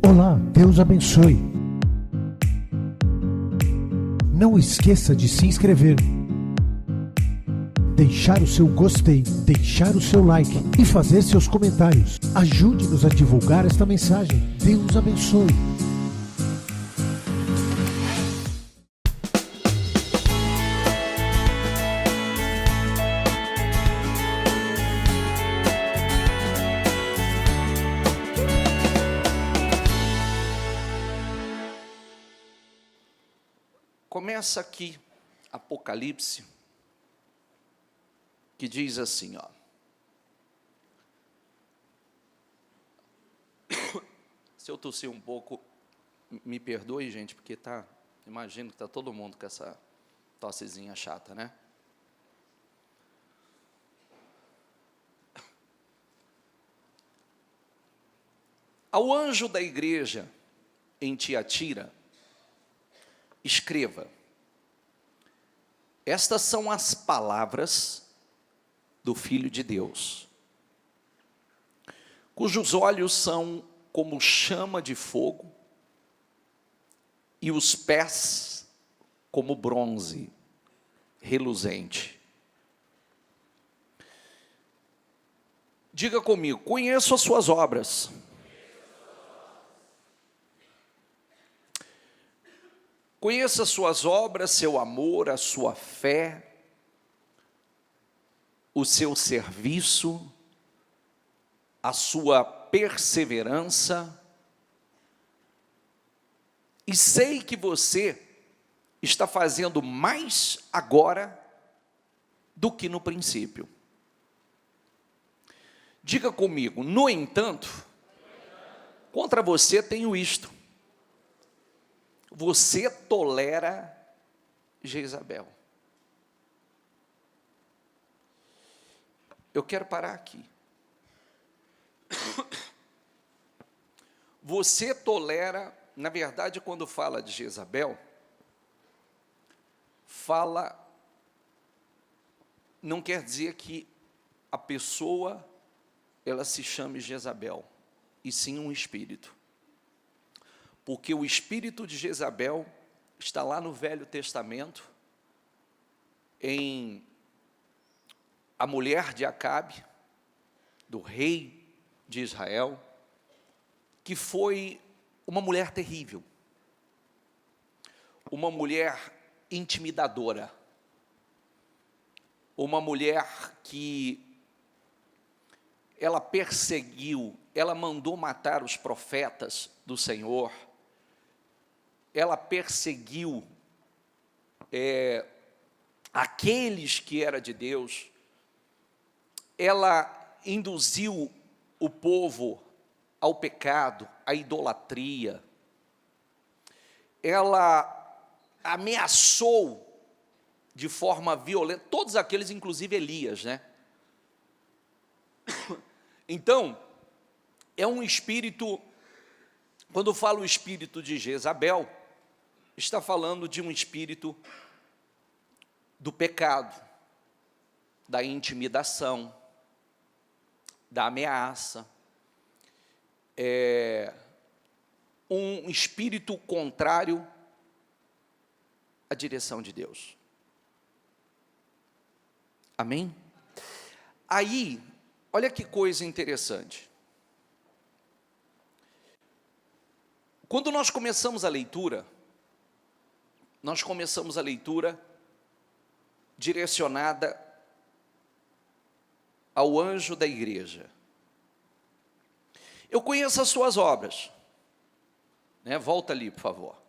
Olá, Deus abençoe. Não esqueça de se inscrever, deixar o seu gostei, deixar o seu like e fazer seus comentários. Ajude-nos a divulgar esta mensagem. Deus abençoe. Começa aqui, Apocalipse, que diz assim, ó. Se eu tossir um pouco, me perdoe, gente, porque imagino que está todo mundo com essa tossezinha chata, né? Ao anjo da igreja em Tiatira, escreva: estas são as palavras do Filho de Deus, cujos olhos são como chama de fogo e os pés como bronze reluzente. Diga comigo: conheço as suas obras. Conheça as suas obras, seu amor, a sua fé, o seu serviço, a sua perseverança, e sei que você está fazendo mais agora do que no princípio. Diga comigo: no entanto, contra você tenho isto: você tolera Jezabel. Eu quero parar aqui. Você tolera, na verdade, quando fala de Jezabel, não quer dizer que a pessoa, ela se chame Jezabel, e sim um espírito. Porque o espírito de Jezabel está lá no Velho Testamento, em a mulher de Acabe, do rei de Israel, que foi uma mulher terrível, uma mulher intimidadora, uma mulher que ela perseguiu, ela mandou matar os profetas do Senhor, ela perseguiu aqueles que eram de Deus, ela induziu o povo ao pecado, à idolatria, ela ameaçou de forma violenta, todos aqueles, inclusive Elias, né? Então, é um espírito, quando falo o espírito de Jezabel, está falando de um espírito do pecado, da intimidação, da ameaça, um espírito contrário à direção de Deus. Amém? Aí, olha que coisa interessante. Quando nós começamos a leitura direcionada ao anjo da igreja. Eu conheço as suas obras, né? Volta ali, por favor.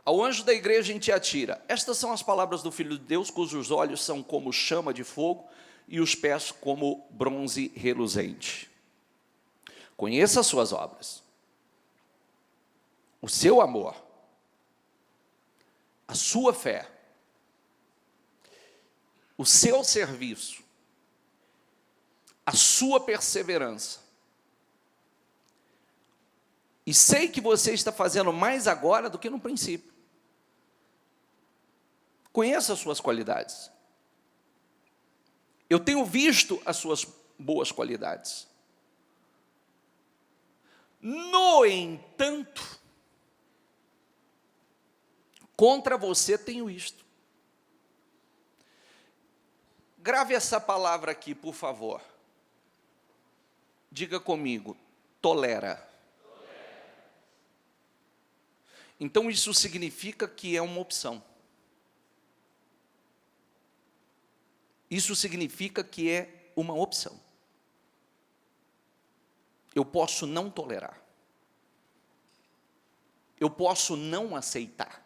Ao anjo da igreja em Tiatira, estas são as palavras do Filho de Deus, cujos olhos são como chama de fogo e os pés como bronze reluzente. Conheça as suas obras, o seu amor, a sua fé, o seu serviço, a sua perseverança. E sei que você está fazendo mais agora do que no princípio. Conheça as suas qualidades. Eu tenho visto as suas boas qualidades. No entanto, contra você tenho isto. Grave essa palavra aqui, por favor. Diga comigo, tolera. Então isso significa que é uma opção. Isso significa que é uma opção. Eu posso não tolerar. Eu posso não aceitar.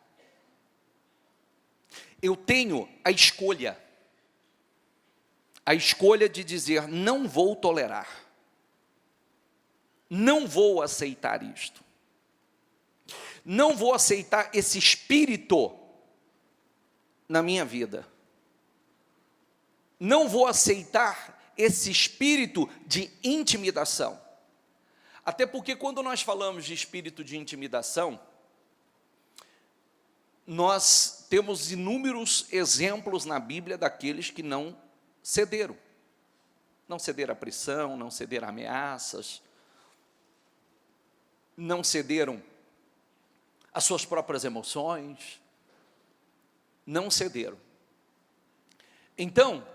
Eu tenho a escolha de dizer, não vou tolerar. Não vou aceitar isto. Não vou aceitar esse espírito na minha vida. Não vou aceitar esse espírito de intimidação. Até porque quando nós falamos de espírito de intimidação, nós temos inúmeros exemplos na Bíblia daqueles que não cederam. Não cederam à pressão, não cederam a ameaças, não cederam às suas próprias emoções, não cederam. Então,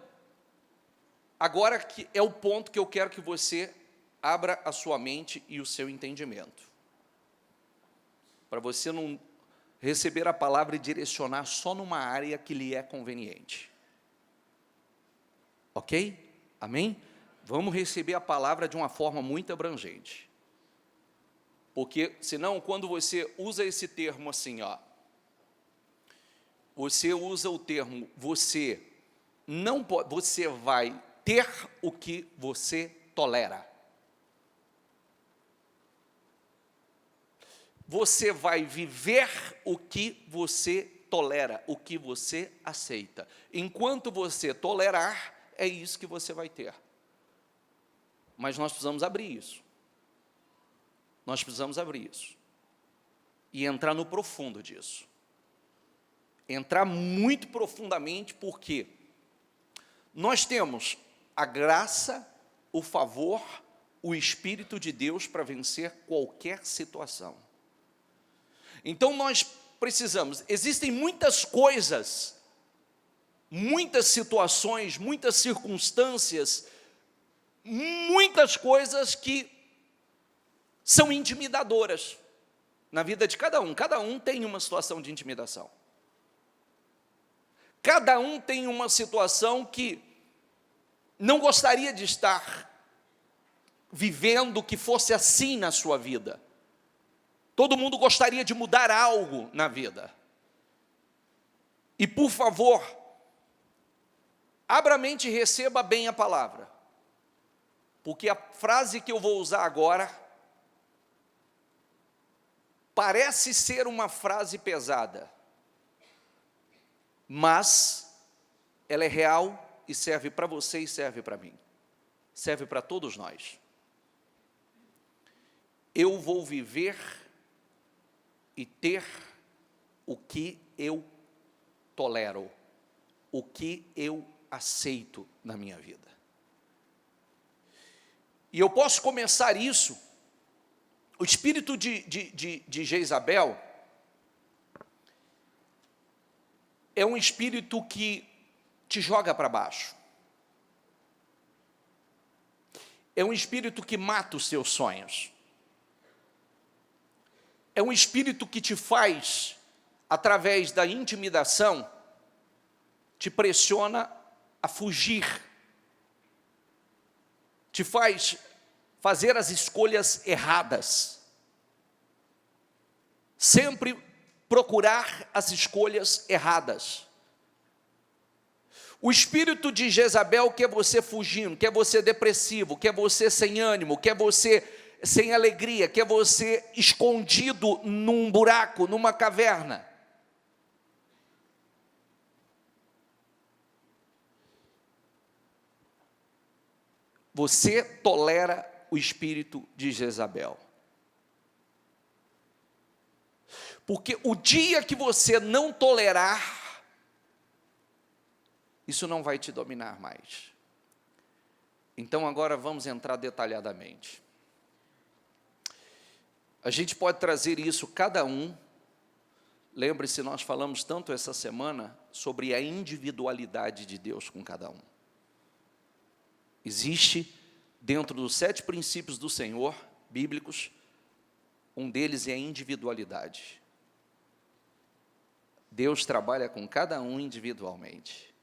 agora que é o ponto que eu quero que você abra a sua mente e o seu entendimento, para você não receber a palavra e direcionar só numa área que lhe é conveniente. Ok? Amém? Vamos receber a palavra de uma forma muito abrangente. Porque, senão, quando você usa esse termo assim, ó, você usa o termo, você não pode, você vai ter o que você tolera. Você vai viver o que você tolera, o que você aceita. Enquanto você tolerar, é isso que você vai ter. Mas nós precisamos abrir isso. Nós precisamos abrir isso. E entrar no profundo disso. Entrar muito profundamente, porque nós temos a graça, o favor, o Espírito de Deus para vencer qualquer situação. Então nós precisamos, existem muitas coisas, muitas situações, muitas circunstâncias, muitas coisas que são intimidadoras na vida de cada um. Cada um tem uma situação de intimidação. Cada um tem uma situação que não gostaria de estar vivendo que fosse assim na sua vida. Todo mundo gostaria de mudar algo na vida. E por favor, abra a mente e receba bem a palavra. Porque a frase que eu vou usar agora parece ser uma frase pesada, mas ela é real e serve para você e serve para mim. Serve para todos nós. Eu vou viver e ter o que eu tolero, o que eu aceito na minha vida. E eu posso começar isso. O espírito de Jezabel é um espírito que te joga para baixo. É um espírito que mata os seus sonhos. É um espírito que te faz, através da intimidação, te pressiona a fugir. Te faz fazer as escolhas erradas. Sempre procurar as escolhas erradas. O espírito de Jezabel quer você fugindo, quer você depressivo, quer você sem ânimo, quer você sem alegria, quer você escondido num buraco, numa caverna. Você tolera o espírito de Jezabel. Porque o dia que você não tolerar, isso não vai te dominar mais. Então agora vamos entrar detalhadamente. A gente pode trazer isso, cada um. Lembre-se, nós falamos tanto essa semana sobre a individualidade de Deus com cada um. Existe, dentro dos 7 princípios do Senhor, bíblicos, um deles é a individualidade. Deus trabalha com cada um individualmente.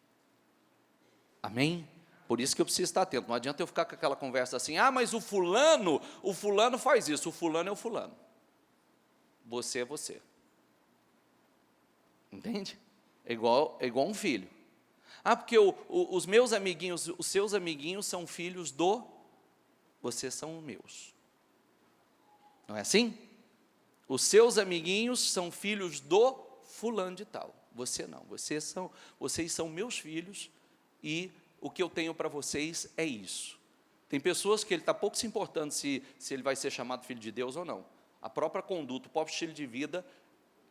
Amém? Por isso que eu preciso estar atento. Não adianta eu ficar com aquela conversa assim, mas o fulano faz isso, o fulano é o fulano. Você é você. Entende? É igual um filho. Porque os meus amiguinhos, os seus amiguinhos são filhos do... Vocês são meus. Não é assim? Os seus amiguinhos são filhos do fulano de tal. Você não. Vocês são meus filhos e o que eu tenho para vocês é isso. Tem pessoas que ele está pouco se importando se ele vai ser chamado filho de Deus ou não. A própria conduta, o próprio estilo de vida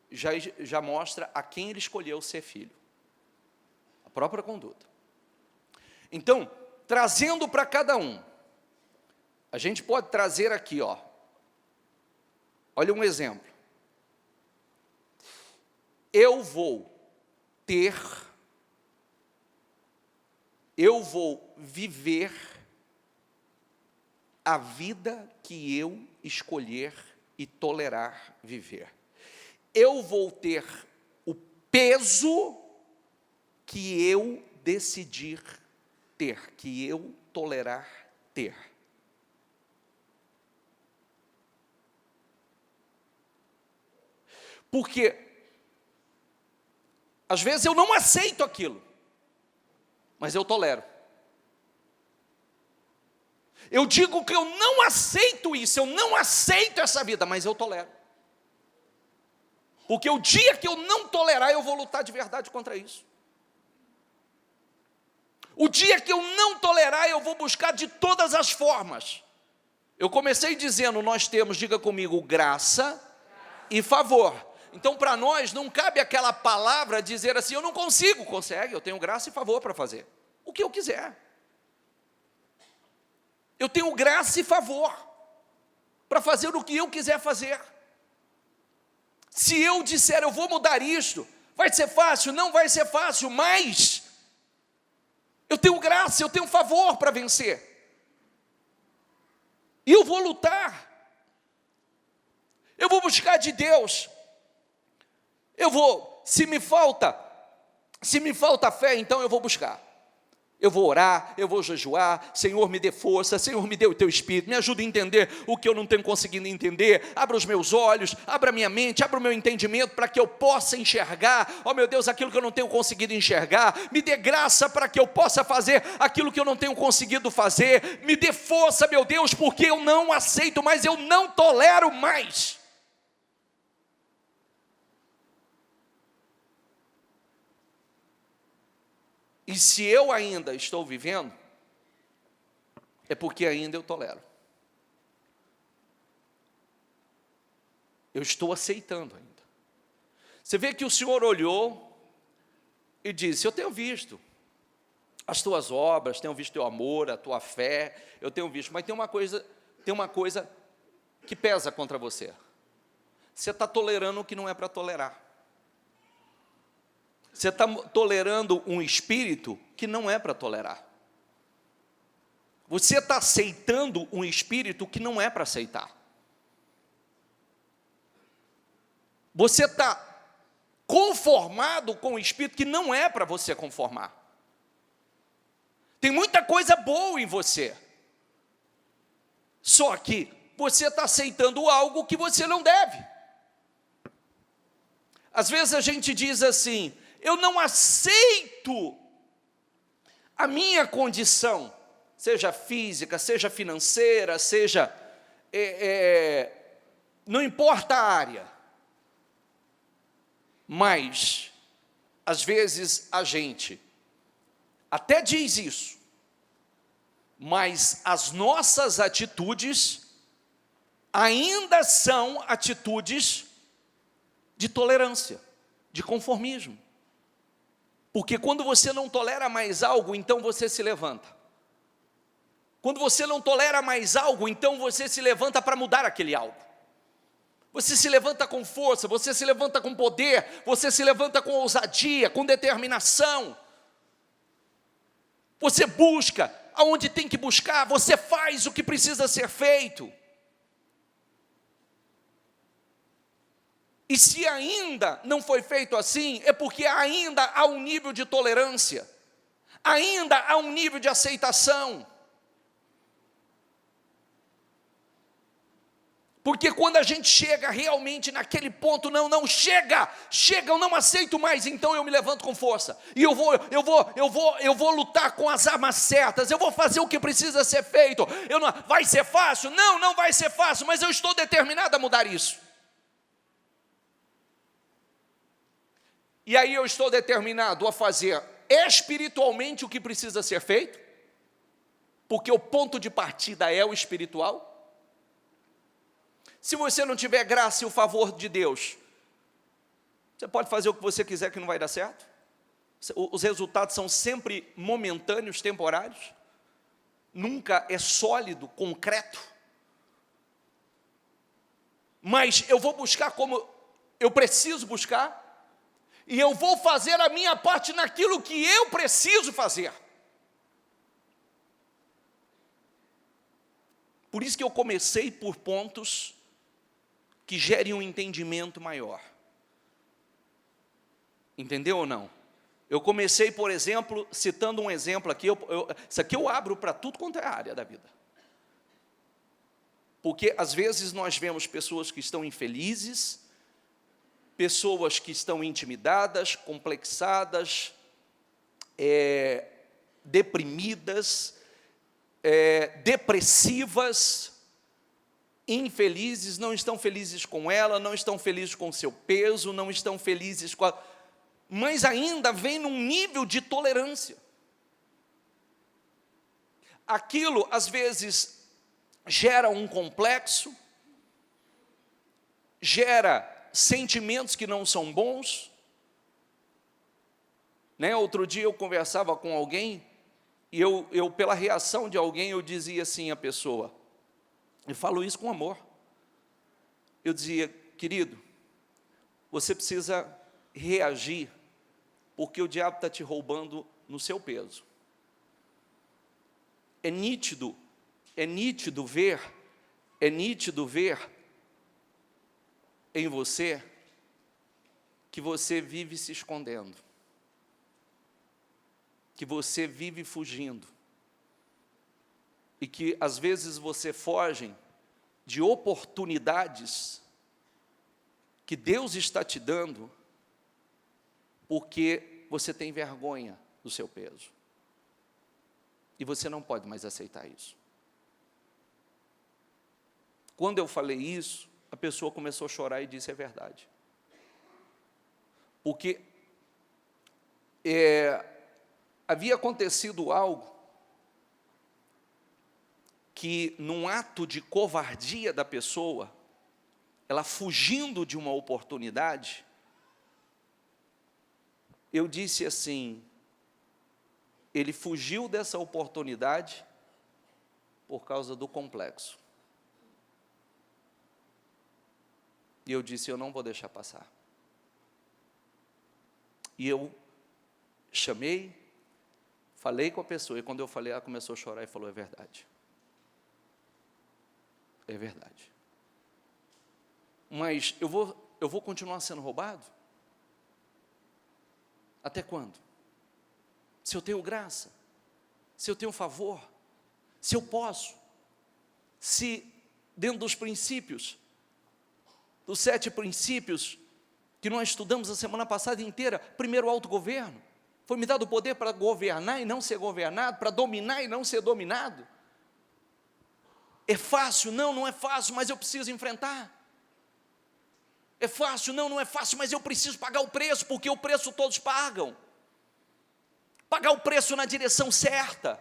já mostra a quem ele escolheu ser filho. A própria conduta. Então, trazendo para cada um, a gente pode trazer aqui, olha um exemplo. Eu vou viver a vida que eu escolher e tolerar viver. Eu vou ter o peso que eu decidir ter, que eu tolerar ter. Porque, às vezes eu não aceito aquilo, mas eu tolero. Eu digo que eu não aceito isso, eu não aceito essa vida, mas eu tolero. Porque o dia que eu não tolerar, eu vou lutar de verdade contra isso. O dia que eu não tolerar, eu vou buscar de todas as formas. Eu comecei dizendo, nós temos, diga comigo, graça e favor. Então, para nós, não cabe aquela palavra dizer assim, eu não consigo. Consegue, eu tenho graça e favor para fazer o que eu quiser. Eu tenho graça e favor para fazer o que eu quiser fazer. Se eu disser, eu vou mudar isto, vai ser fácil? Não vai ser fácil, mas eu tenho graça, eu tenho favor para vencer. E eu vou lutar. Eu vou buscar de Deus. Se me falta fé, então eu vou buscar. Eu vou orar, eu vou jejuar, Senhor me dê força, Senhor me dê o teu Espírito, me ajude a entender o que eu não tenho conseguido entender, abra os meus olhos, abra a minha mente, abra o meu entendimento para que eu possa enxergar, meu Deus, aquilo que eu não tenho conseguido enxergar, me dê graça para que eu possa fazer aquilo que eu não tenho conseguido fazer, me dê força, meu Deus, porque eu não aceito mais, eu não tolero mais. E se eu ainda estou vivendo, é porque ainda eu tolero. Eu estou aceitando ainda. Você vê que o Senhor olhou e disse, eu tenho visto as tuas obras, tenho visto teu amor, a tua fé, eu tenho visto, mas tem uma coisa que pesa contra você. Você está tolerando o que não é para tolerar. Você está tolerando um espírito que não é para tolerar. Você está aceitando um espírito que não é para aceitar. Você está conformado com um espírito que não é para você conformar. Tem muita coisa boa em você. Só que você está aceitando algo que você não deve. Às vezes a gente diz assim, eu não aceito a minha condição, seja física, seja financeira, seja, não importa a área, mas, às vezes a gente até diz isso, mas as nossas atitudes ainda são atitudes de tolerância, de conformismo. Porque quando você não tolera mais algo, então você se levanta. Quando você não tolera mais algo, então você se levanta para mudar aquele algo. Você se levanta com força, você se levanta com poder, você se levanta com ousadia, com determinação. Você busca aonde tem que buscar, você faz o que precisa ser feito. E se ainda não foi feito assim, é porque ainda há um nível de tolerância, ainda há um nível de aceitação. Porque quando a gente chega realmente naquele ponto, não chega, eu não aceito mais, então eu me levanto com força. E eu vou lutar com as armas certas, eu vou fazer o que precisa ser feito. Vai ser fácil? Não vai ser fácil, mas eu estou determinado a mudar isso. E aí eu estou determinado a fazer espiritualmente o que precisa ser feito, porque o ponto de partida é o espiritual. Se você não tiver graça e o favor de Deus, você pode fazer o que você quiser que não vai dar certo. Os resultados são sempre momentâneos, temporários. Nunca é sólido, concreto. Mas eu vou buscar como eu preciso buscar, e eu vou fazer a minha parte naquilo que eu preciso fazer. Por isso que eu comecei por pontos que gerem um entendimento maior. Entendeu ou não? Eu comecei, por exemplo, citando um exemplo aqui, isso aqui eu abro para tudo quanto é área da vida. Porque às vezes nós vemos pessoas que estão infelizes, pessoas que estão intimidadas, complexadas, deprimidas, depressivas, infelizes, não estão felizes com ela, não estão felizes com o seu peso, não estão felizes com mas ainda vem num nível de tolerância. Aquilo, às vezes, gera um complexo, gera sentimentos que não são bons. Outro dia eu conversava com alguém, e eu pela reação de alguém, eu dizia assim à pessoa, eu falo isso com amor. Eu dizia, querido, você precisa reagir, porque o diabo está te roubando no seu peso. É nítido ver em você que você vive se escondendo, que você vive fugindo, e que às vezes você foge de oportunidades que Deus está te dando, porque você tem vergonha do seu peso. E você não pode mais aceitar isso. Quando eu falei isso, a pessoa começou a chorar e disse, é verdade. Porque havia acontecido algo que, num ato de covardia da pessoa, ela fugindo de uma oportunidade, eu disse assim, ele fugiu dessa oportunidade por causa do complexo. E eu disse, eu não vou deixar passar. E eu chamei, falei com a pessoa, e quando eu falei, ela começou a chorar e falou, é verdade. É verdade. Mas eu vou continuar sendo roubado? Até quando? Se eu tenho graça, se eu tenho favor, se eu posso, se dentro dos princípios, dos 7 princípios que nós estudamos a semana passada inteira, primeiro o autogoverno, foi me dado o poder para governar e não ser governado, para dominar e não ser dominado. É fácil? Não é fácil, mas eu preciso enfrentar. É fácil? Não é fácil, mas eu preciso pagar o preço, porque o preço todos pagam. Pagar o preço na direção certa.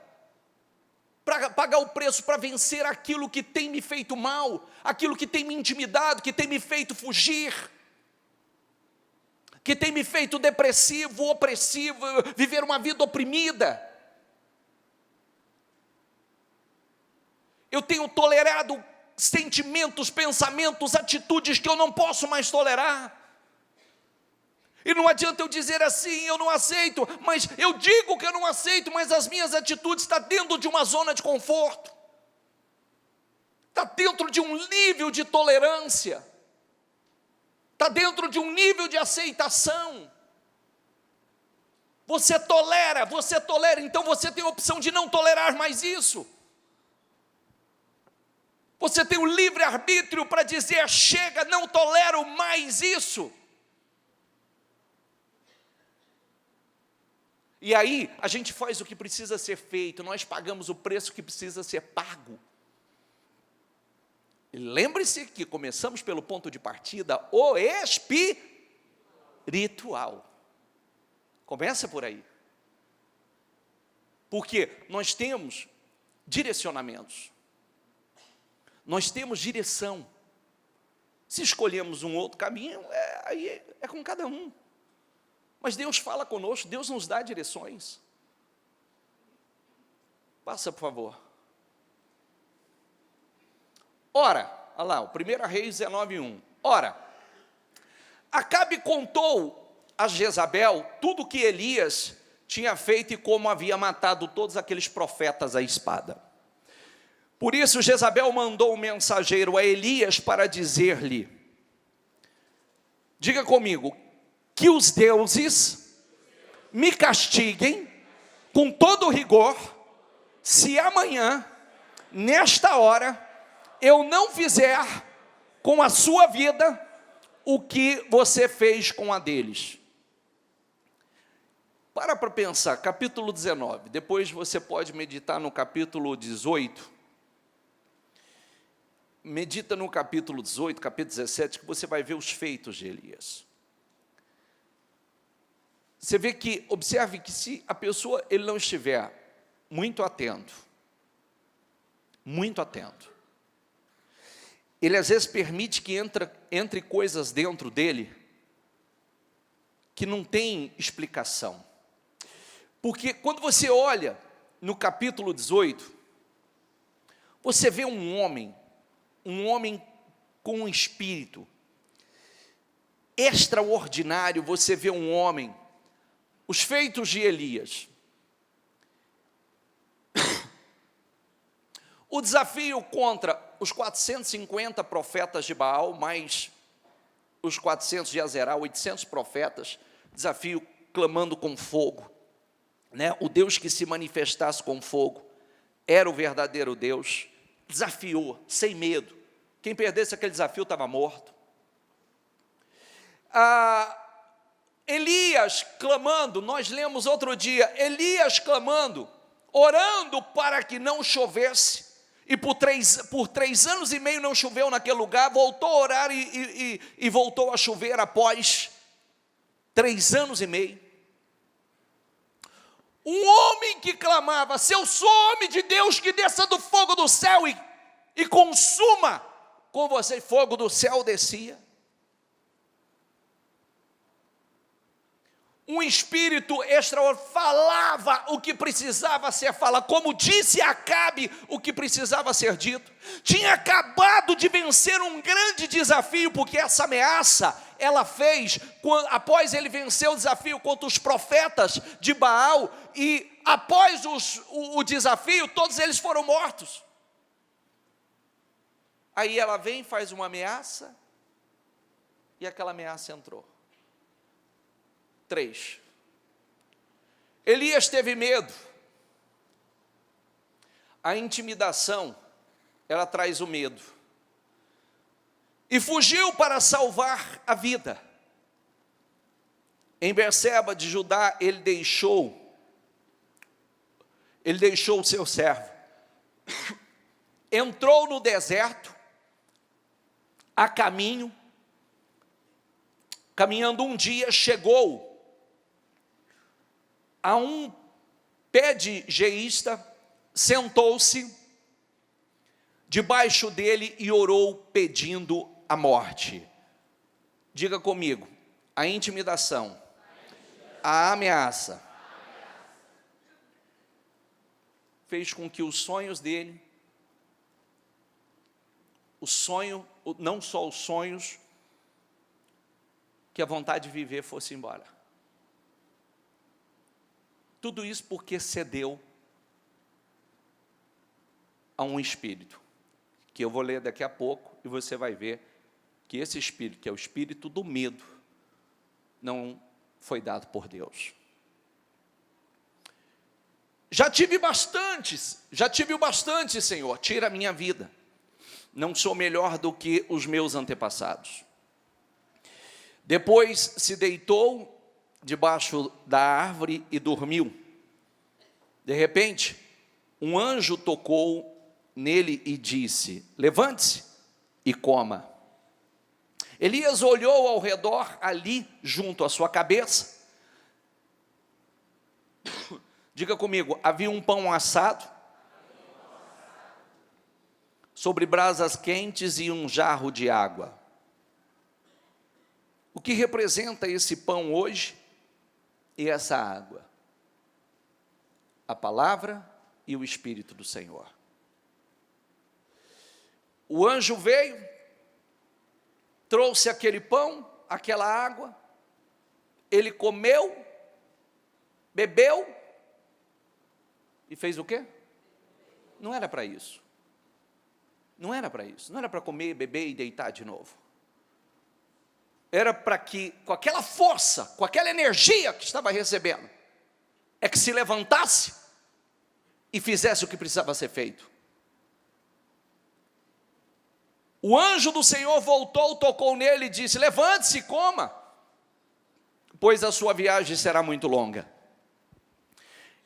Pagar o preço para vencer aquilo que tem me feito mal, aquilo que tem me intimidado, que tem me feito fugir, que tem me feito depressivo, opressivo, viver uma vida oprimida. Eu tenho tolerado sentimentos, pensamentos, atitudes que eu não posso mais tolerar. E não adianta eu dizer assim, eu não aceito, mas eu digo que eu não aceito, mas as minhas atitudes estão dentro de uma zona de conforto, está dentro de um nível de tolerância, está dentro de um nível de aceitação. Você tolera, então você tem a opção de não tolerar mais isso. Você tem o livre-arbítrio para dizer, chega, não tolero mais isso. E aí, a gente faz o que precisa ser feito, nós pagamos o preço que precisa ser pago. E lembre-se que começamos pelo ponto de partida, o espiritual. Começa por aí. Porque nós temos direcionamentos. Nós temos direção. Se escolhemos um outro caminho, aí é com cada um. Mas Deus fala conosco, Deus nos dá direções. Passa, por favor. Ora, olha lá, o 1 Reis 19:1. Ora, Acabe contou a Jezabel tudo que Elias tinha feito e como havia matado todos aqueles profetas à espada. Por isso Jezabel mandou um mensageiro a Elias para dizer-lhe, diga comigo, que os deuses me castiguem com todo rigor, se amanhã, nesta hora, eu não fizer com a sua vida o que você fez com a deles. Para pensar, capítulo 19, depois você pode meditar no capítulo 18, medita no capítulo 18, capítulo 17, que você vai ver os feitos de Elias. Você vê que, observe que se a pessoa, ele não estiver muito atento, ele às vezes permite que entre coisas dentro dele, que não tem explicação. Porque quando você olha no capítulo 18, você vê um homem com um espírito extraordinário, você vê um homem, os feitos de Elias, o desafio contra os 450 profetas de Baal, mais os 400 de Azerá, 800 profetas, desafio clamando com fogo, né? O Deus que se manifestasse com fogo, era o verdadeiro Deus, desafiou, sem medo, quem perdesse aquele desafio estava morto. Elias clamando, nós lemos outro dia, Elias clamando, orando para que não chovesse, e por 3 anos e meio não choveu naquele lugar, voltou a orar e voltou a chover após 3 anos e meio. Um homem que clamava, se eu sou homem de Deus, que desça do fogo do céu e consuma com você, fogo do céu descia. Um espírito extraordinário falava o que precisava ser falado, como disse Acabe o que precisava ser dito. Tinha acabado de vencer um grande desafio, porque essa ameaça ela fez após ele vencer o desafio contra os profetas de Baal, e após o desafio, todos eles foram mortos. Aí ela vem, faz uma ameaça, e aquela ameaça entrou. 3. Elias teve medo. A intimidação, ela traz o medo. E fugiu para salvar a vida. Em Berseba de Judá, ele deixou o seu servo. Entrou no deserto, a caminho, caminhando um dia, chegou a um pé de geísta, sentou-se debaixo dele e orou pedindo a morte. Diga comigo, a intimidação, a ameaça, fez com que os sonhos dele, o sonho, não só os sonhos, que a vontade de viver fosse embora. Tudo isso porque cedeu a um espírito, que eu vou ler daqui a pouco, e você vai ver que esse espírito, que é o espírito do medo, não foi dado por Deus. Já tive o bastante, Senhor, tira a minha vida. Não sou melhor do que os meus antepassados. Depois se deitou debaixo da árvore e dormiu. De repente, um anjo tocou nele e disse: levante-se e coma. Elias olhou ao redor, ali junto à sua cabeça. Diga comigo, havia um pão assado sobre brasas quentes e um jarro de água. O que representa esse pão hoje e essa água? A palavra e o Espírito do Senhor. O anjo veio, trouxe aquele pão, aquela água, ele comeu, bebeu, e fez o quê? Não era para isso. Não era para isso. Não era para comer, beber e deitar de novo. Era para que, com aquela força, com aquela energia que estava recebendo, é que se levantasse e fizesse o que precisava ser feito. O anjo do Senhor voltou, tocou nele e disse: levante-se e coma, pois a sua viagem será muito longa.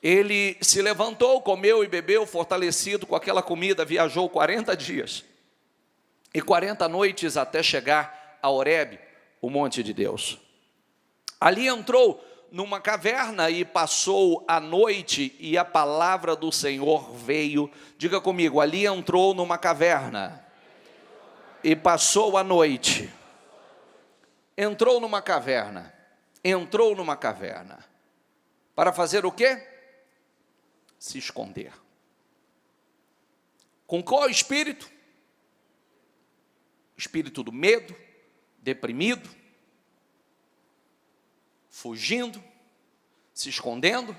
Ele se levantou, comeu e bebeu, fortalecido com aquela comida, viajou 40 dias e 40 noites até chegar a Horebe, o monte de Deus. Ali entrou numa caverna e passou a noite, e a palavra do Senhor veio. Diga comigo, ali entrou numa caverna e passou a noite. Entrou numa caverna. Para fazer o quê? Se esconder. Com qual espírito? Espírito do medo, deprimido, fugindo, se escondendo.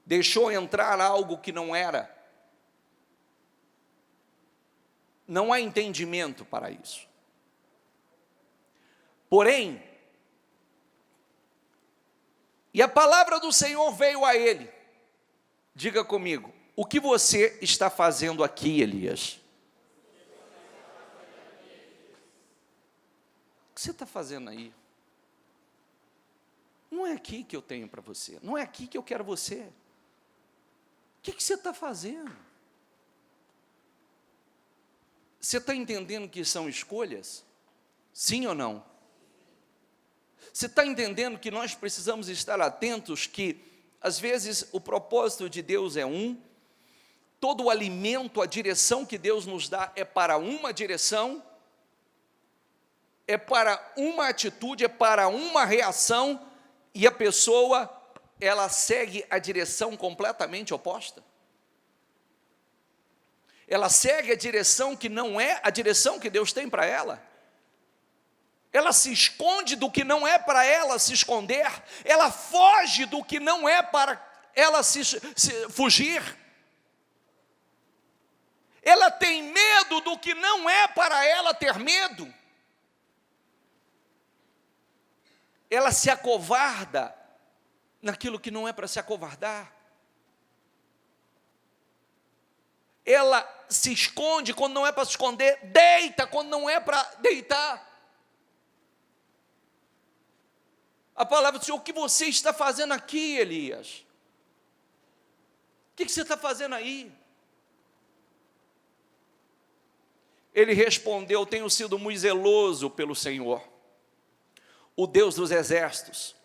Deixou entrar algo que não era. Não há entendimento para isso. Porém, e a palavra do Senhor veio a ele. Diga comigo, o que você está fazendo aqui, Elias? O que você está fazendo aí? Não é aqui que eu tenho para você. Não é aqui que eu quero você. O que você está fazendo? Você está entendendo que são escolhas? Sim ou não? Você está entendendo que nós precisamos estar atentos que, às vezes, o propósito de Deus é todo o alimento, a direção que Deus nos dá é para uma direção, é para uma atitude, é para uma reação, e a pessoa, ela segue a direção completamente oposta. Ela segue a direção que não é a direção que Deus tem para ela. Ela se esconde do que não é para ela se esconder. Ela foge do que não é para ela se fugir. Ela tem medo do que não é para ela ter medo. Ela se acovarda naquilo que não é para se acovardar. Ela se esconde quando não é para se esconder, deita quando não é para deitar. A palavra do Senhor, o que você está fazendo aqui, Elias? O que você está fazendo aí? Ele respondeu: tenho sido muito zeloso pelo Senhor, o Deus dos exércitos.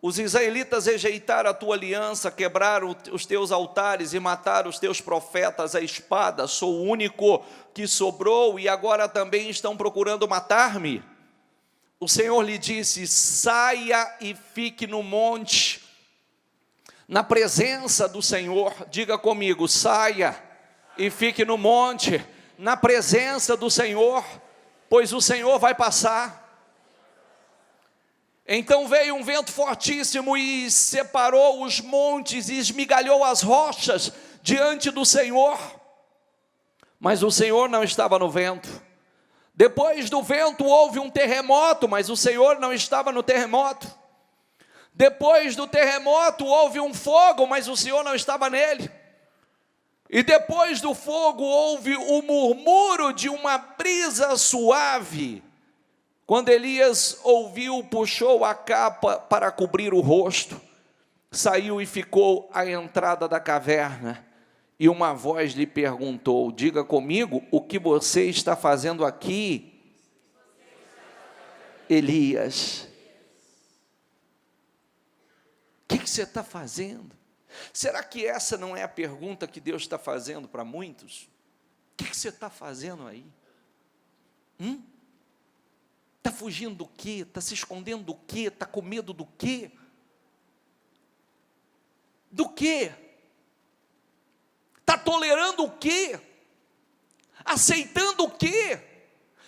Os israelitas rejeitaram a tua aliança, quebraram os teus altares e mataram os teus profetas à espada. Sou o único que sobrou e agora também estão procurando matar-me. O Senhor lhe disse: saia e fique no monte, na presença do Senhor. Diga comigo, saia e fique no monte, na presença do Senhor, pois o Senhor vai passar. Então veio um vento fortíssimo e separou os montes e esmigalhou as rochas diante do Senhor, mas o Senhor não estava no vento. Depois do vento houve um terremoto, mas o Senhor não estava no terremoto. Depois do terremoto houve um fogo, mas o Senhor não estava nele. E depois do fogo houve o murmúrio de uma brisa suave. Quando Elias ouviu, puxou a capa para cobrir o rosto, saiu e ficou à entrada da caverna. E uma voz lhe perguntou: diga comigo, o que você está fazendo aqui, Elias? O que você está fazendo? Será que essa não é a pergunta que Deus está fazendo para muitos? O que você está fazendo aí? Está fugindo do quê? Está se escondendo do quê? Está com medo do quê? Do quê? Está tolerando o quê? Aceitando o quê?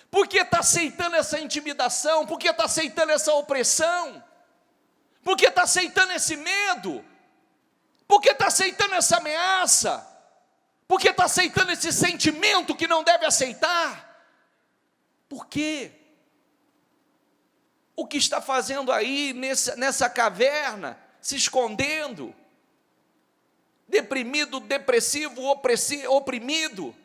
Por que está aceitando essa intimidação? Por que está aceitando essa opressão? Por que está aceitando esse medo? Por que está aceitando essa ameaça? Por que está aceitando esse sentimento que não deve aceitar? Por quê? O que está fazendo aí nessa caverna, se escondendo? Deprimido, depressivo, oprimido.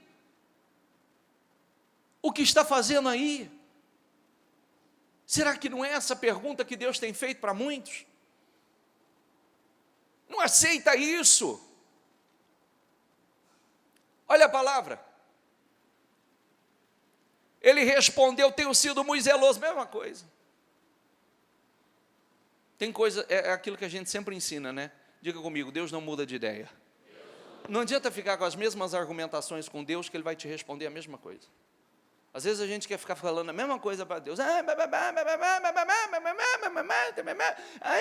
O que está fazendo aí? Será que não é essa pergunta que Deus tem feito para muitos? Não aceita isso. Olha a palavra. Ele respondeu: tenho sido muito zeloso. Mesma coisa. Tem coisa, é aquilo que a gente sempre ensina, né? Diga comigo, Deus não muda de ideia. Não adianta ficar com as mesmas argumentações com Deus, que Ele vai te responder a mesma coisa. Às vezes a gente quer ficar falando a mesma coisa para Deus.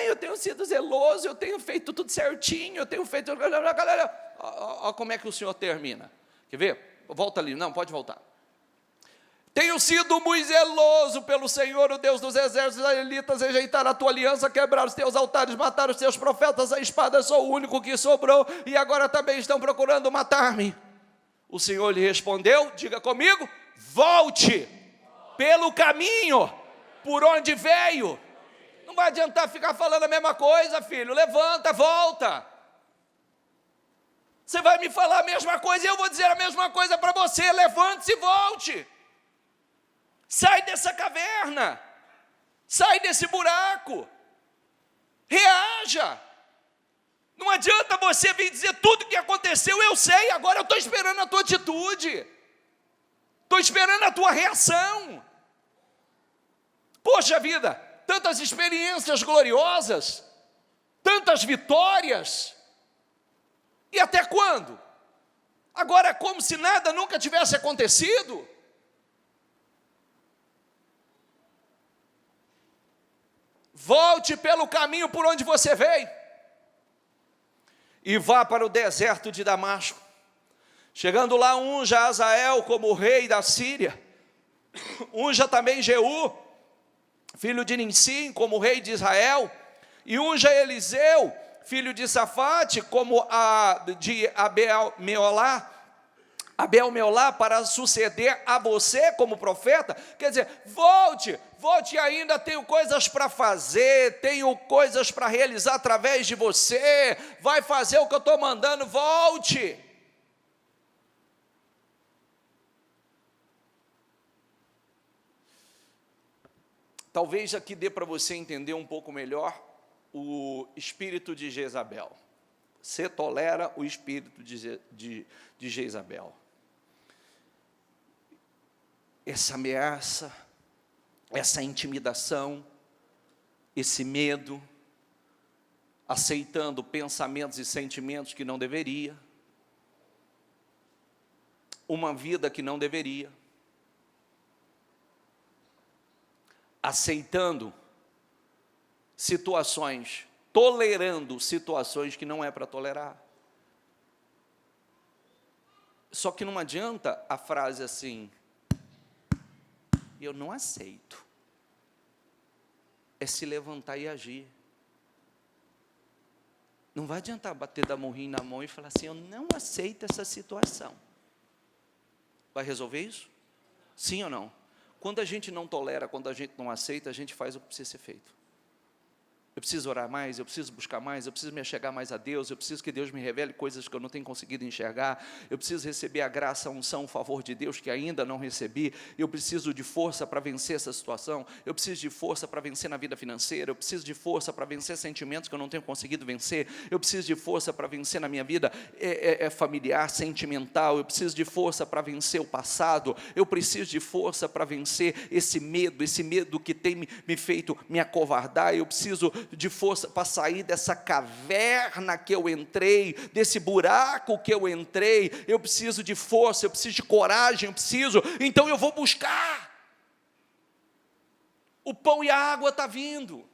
Eu tenho sido zeloso, eu tenho feito tudo certinho, eu tenho feito... Olha como é que o Senhor termina. Quer ver? Volta ali, não, pode voltar. Tenho sido muito zeloso pelo Senhor, o Deus dos exércitos, os israelitas, rejeitar a tua aliança, quebrar os teus altares, matar os teus profetas, a espada, sou o único que sobrou, e agora também estão procurando matar-me. O Senhor lhe respondeu, diga comigo, volte pelo caminho por onde veio. Não vai adiantar ficar falando a mesma coisa, filho, levanta, volta. Você vai me falar a mesma coisa e eu vou dizer a mesma coisa para você, levante-se e volte. Sai dessa caverna, sai desse buraco, reaja. Não adianta você vir dizer tudo o que aconteceu, eu sei, agora eu estou esperando a tua atitude, estou esperando a tua reação. Poxa vida, tantas experiências gloriosas, tantas vitórias, e até quando? Agora é como se nada nunca tivesse acontecido? Volte pelo caminho por onde você veio e vá para o deserto de Damasco. Chegando lá, unja Azael como rei da Síria, unja também Jeú, filho de Ninsim, como rei de Israel, e unja Eliseu, filho de Safate, como de Abel-Meolá, para suceder a você como profeta. Quer dizer, volte ainda, tenho coisas para fazer, tenho coisas para realizar através de você, vai fazer o que eu estou mandando, volte. Talvez aqui dê para você entender um pouco melhor o espírito de Jezabel. Você tolera o espírito de Jezabel. Essa ameaça, essa intimidação, esse medo, aceitando pensamentos e sentimentos que não deveria, uma vida que não deveria, aceitando situações, tolerando situações que não é para tolerar. Só que não adianta a frase assim, eu não aceito. É se levantar e agir. Não vai adiantar bater da murrinha na mão e falar assim, eu não aceito essa situação. Vai resolver isso? Sim ou não? Quando a gente não tolera, quando a gente não aceita, a gente faz o que precisa ser feito. Eu preciso orar mais, eu preciso buscar mais, eu preciso me achegar mais a Deus, eu preciso que Deus me revele coisas que eu não tenho conseguido enxergar, eu preciso receber a graça, a unção, o favor de Deus que ainda não recebi, eu preciso de força para vencer essa situação, eu preciso de força para vencer na vida financeira, eu preciso de força para vencer sentimentos que eu não tenho conseguido vencer, eu preciso de força para vencer na minha vida familiar, sentimental, eu preciso de força para vencer o passado, eu preciso de força para vencer esse medo que tem me feito me acovardar, eu preciso de força para sair dessa caverna que eu entrei, desse buraco que eu entrei, eu preciso de força, eu preciso de coragem, então eu vou buscar. O pão e a água está vindo.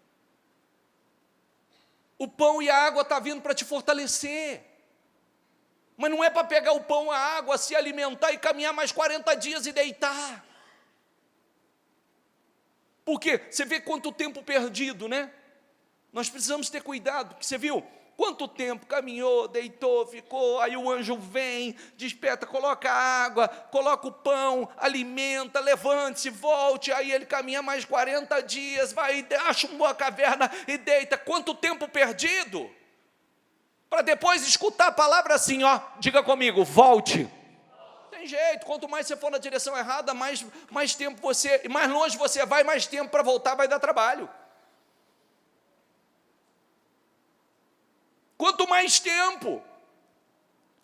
O pão e a água está vindo para te fortalecer. Mas não é para pegar o pão, a água, se alimentar e caminhar mais 40 dias e deitar. Porque você vê quanto tempo perdido, né? Nós precisamos ter cuidado, porque você viu quanto tempo caminhou, deitou, ficou, aí o anjo vem, desperta, coloca a água, coloca o pão, alimenta, levante-se, volte, aí ele caminha mais 40 dias, vai, acha uma boa caverna e deita. Quanto tempo perdido, para depois escutar a palavra assim, ó, diga comigo, volte. Tem jeito, quanto mais você for na direção errada, mais tempo mais longe você vai, mais tempo para voltar vai dar trabalho. Quanto mais tempo,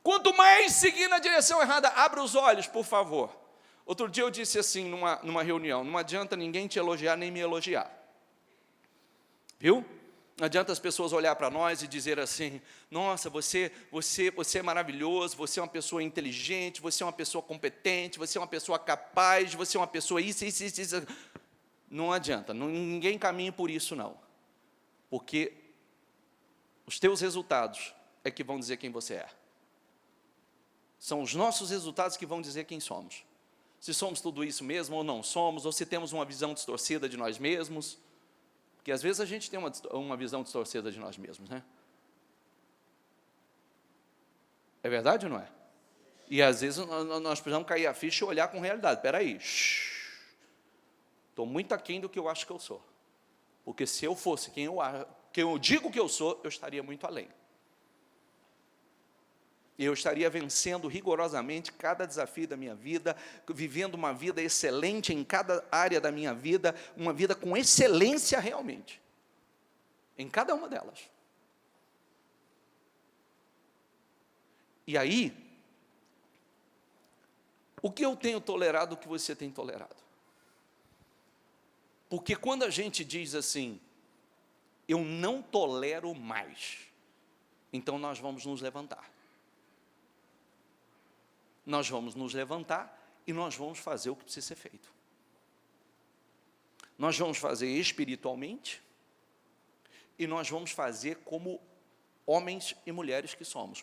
quanto mais seguir na direção errada, abra os olhos, por favor. Outro dia eu disse assim, numa reunião, não adianta ninguém te elogiar, nem me elogiar. Viu? Não adianta as pessoas olhar para nós e dizer assim, nossa, você é maravilhoso, você é uma pessoa inteligente, você é uma pessoa competente, você é uma pessoa capaz, você é uma pessoa isso. Não adianta, ninguém caminha por isso não. Porque os teus resultados é que vão dizer quem você é. São os nossos resultados que vão dizer quem somos. Se somos tudo isso mesmo ou não somos, ou se temos uma visão distorcida de nós mesmos. Porque às vezes a gente tem uma visão distorcida de nós mesmos, né? É verdade ou não é? E às vezes nós precisamos cair a ficha e olhar com realidade. Espera aí, estou muito aquém do que eu acho que eu sou. Porque se eu fosse quem eu digo que eu sou, eu estaria muito além. Eu estaria vencendo rigorosamente cada desafio da minha vida, vivendo uma vida excelente em cada área da minha vida, uma vida com excelência realmente, em cada uma delas. E aí, o que eu tenho tolerado, o que você tem tolerado? Porque quando a gente diz assim, eu não tolero mais, então nós vamos nos levantar. Nós vamos nos levantar e nós vamos fazer o que precisa ser feito. Nós vamos fazer espiritualmente e nós vamos fazer como homens e mulheres que somos.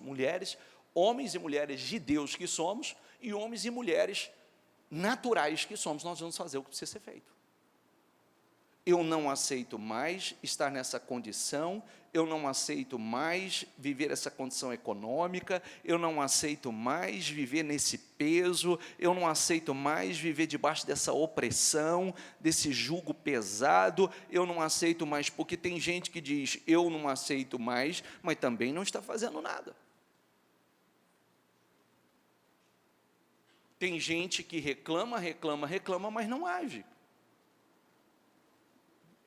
Homens e mulheres de Deus que somos e homens e mulheres naturais que somos. Nós vamos fazer o que precisa ser feito. Eu não aceito mais estar nessa condição, eu não aceito mais viver essa condição econômica, eu não aceito mais viver nesse peso, eu não aceito mais viver debaixo dessa opressão, desse jugo pesado, eu não aceito mais, porque tem gente que diz, eu não aceito mais, mas também não está fazendo nada. Tem gente que reclama, mas não age.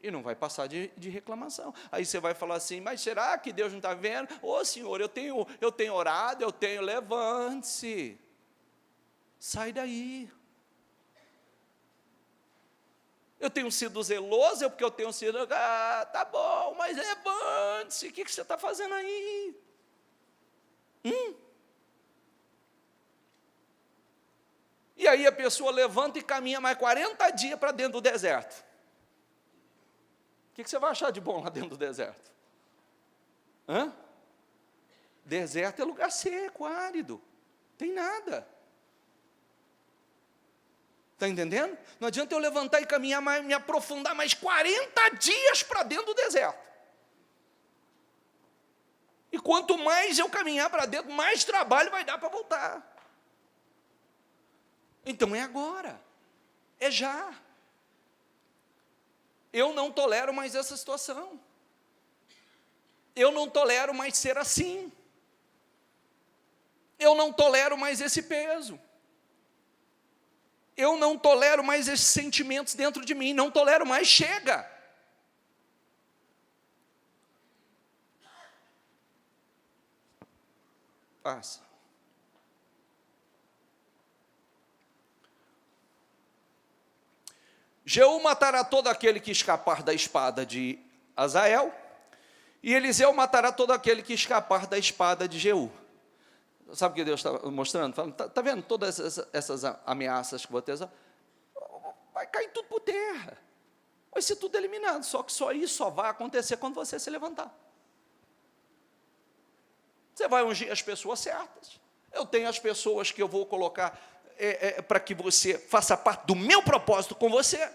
E não vai passar de reclamação. Aí você vai falar assim, mas será que Deus não está vendo? Ô Senhor, eu tenho orado, levante-se. Sai daí. Eu tenho sido zeloso, porque eu tenho sido, tá bom, mas levante-se. O que você está fazendo aí? E aí a pessoa levanta e caminha mais 40 dias para dentro do deserto. O que você vai achar de bom lá dentro do deserto? Deserto é lugar seco, árido. Tem nada. Está entendendo? Não adianta eu levantar e caminhar, me aprofundar mais 40 dias para dentro do deserto. E quanto mais eu caminhar para dentro, mais trabalho vai dar para voltar. Então é agora. É já. Eu não tolero mais essa situação. Eu não tolero mais ser assim. Eu não tolero mais esse peso. Eu não tolero mais esses sentimentos dentro de mim. Não tolero mais, chega. Passa. Jeú matará todo aquele que escapar da espada de Azael, e Eliseu matará todo aquele que escapar da espada de Jeú. Sabe o que Deus está mostrando? Está vendo todas essas ameaças que você vai cair tudo por terra, vai ser tudo eliminado, só que só isso só vai acontecer quando você se levantar. Você vai ungir as pessoas certas. Eu tenho as pessoas que eu vou colocar para que você faça parte do meu propósito com você.